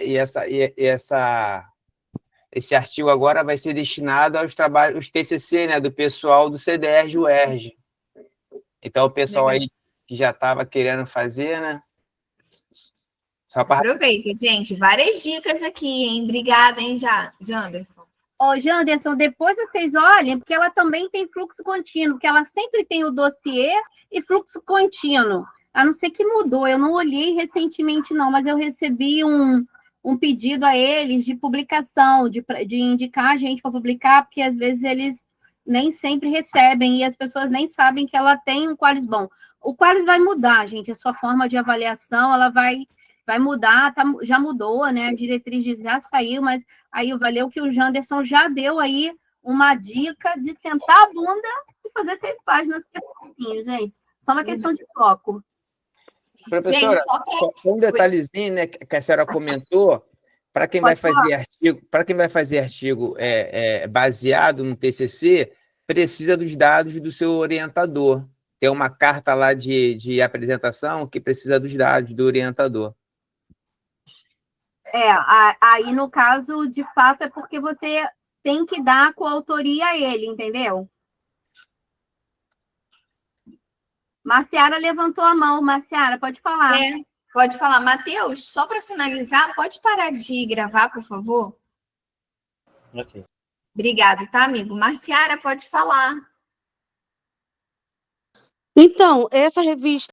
esse artigo agora vai ser destinado aos trabalhos, os TCC, né, do pessoal do CDERJ e UERJ. Então, o pessoal aí que já estava querendo fazer, né? Aproveita, gente. Várias dicas aqui, hein? Obrigada, hein, Janderson. Ô, Janderson, depois vocês olhem, porque ela também tem fluxo contínuo, porque ela sempre tem o dossiê e fluxo contínuo. A não ser que mudou, eu não olhei recentemente, não, mas eu recebi um pedido a eles de publicação, de indicar a gente para publicar, porque às vezes eles nem sempre recebem e as pessoas nem sabem que ela tem um Qualis bom. O Qualis vai mudar, gente, a sua forma de avaliação, ela vai mudar, já mudou, né? As diretrizes já saíram, mas aí valeu que o Janderson já deu aí uma dica de sentar a bunda e fazer 6 páginas, que é pouquinho, gente. Só uma questão de foco. Professora, só um detalhezinho, né, que a senhora comentou, para quem vai fazer artigo baseado no TCC, precisa dos dados do seu orientador. Tem uma carta lá de apresentação que precisa dos dados do orientador. Aí no caso, de fato, é porque você tem que dar a coautoria a ele, entendeu? Marciara levantou a mão. Marciara, pode falar. Pode falar. Matheus, só para finalizar, pode parar de gravar, por favor? Ok. Obrigada, tá, amigo? Marciara, pode falar. Então, essa revista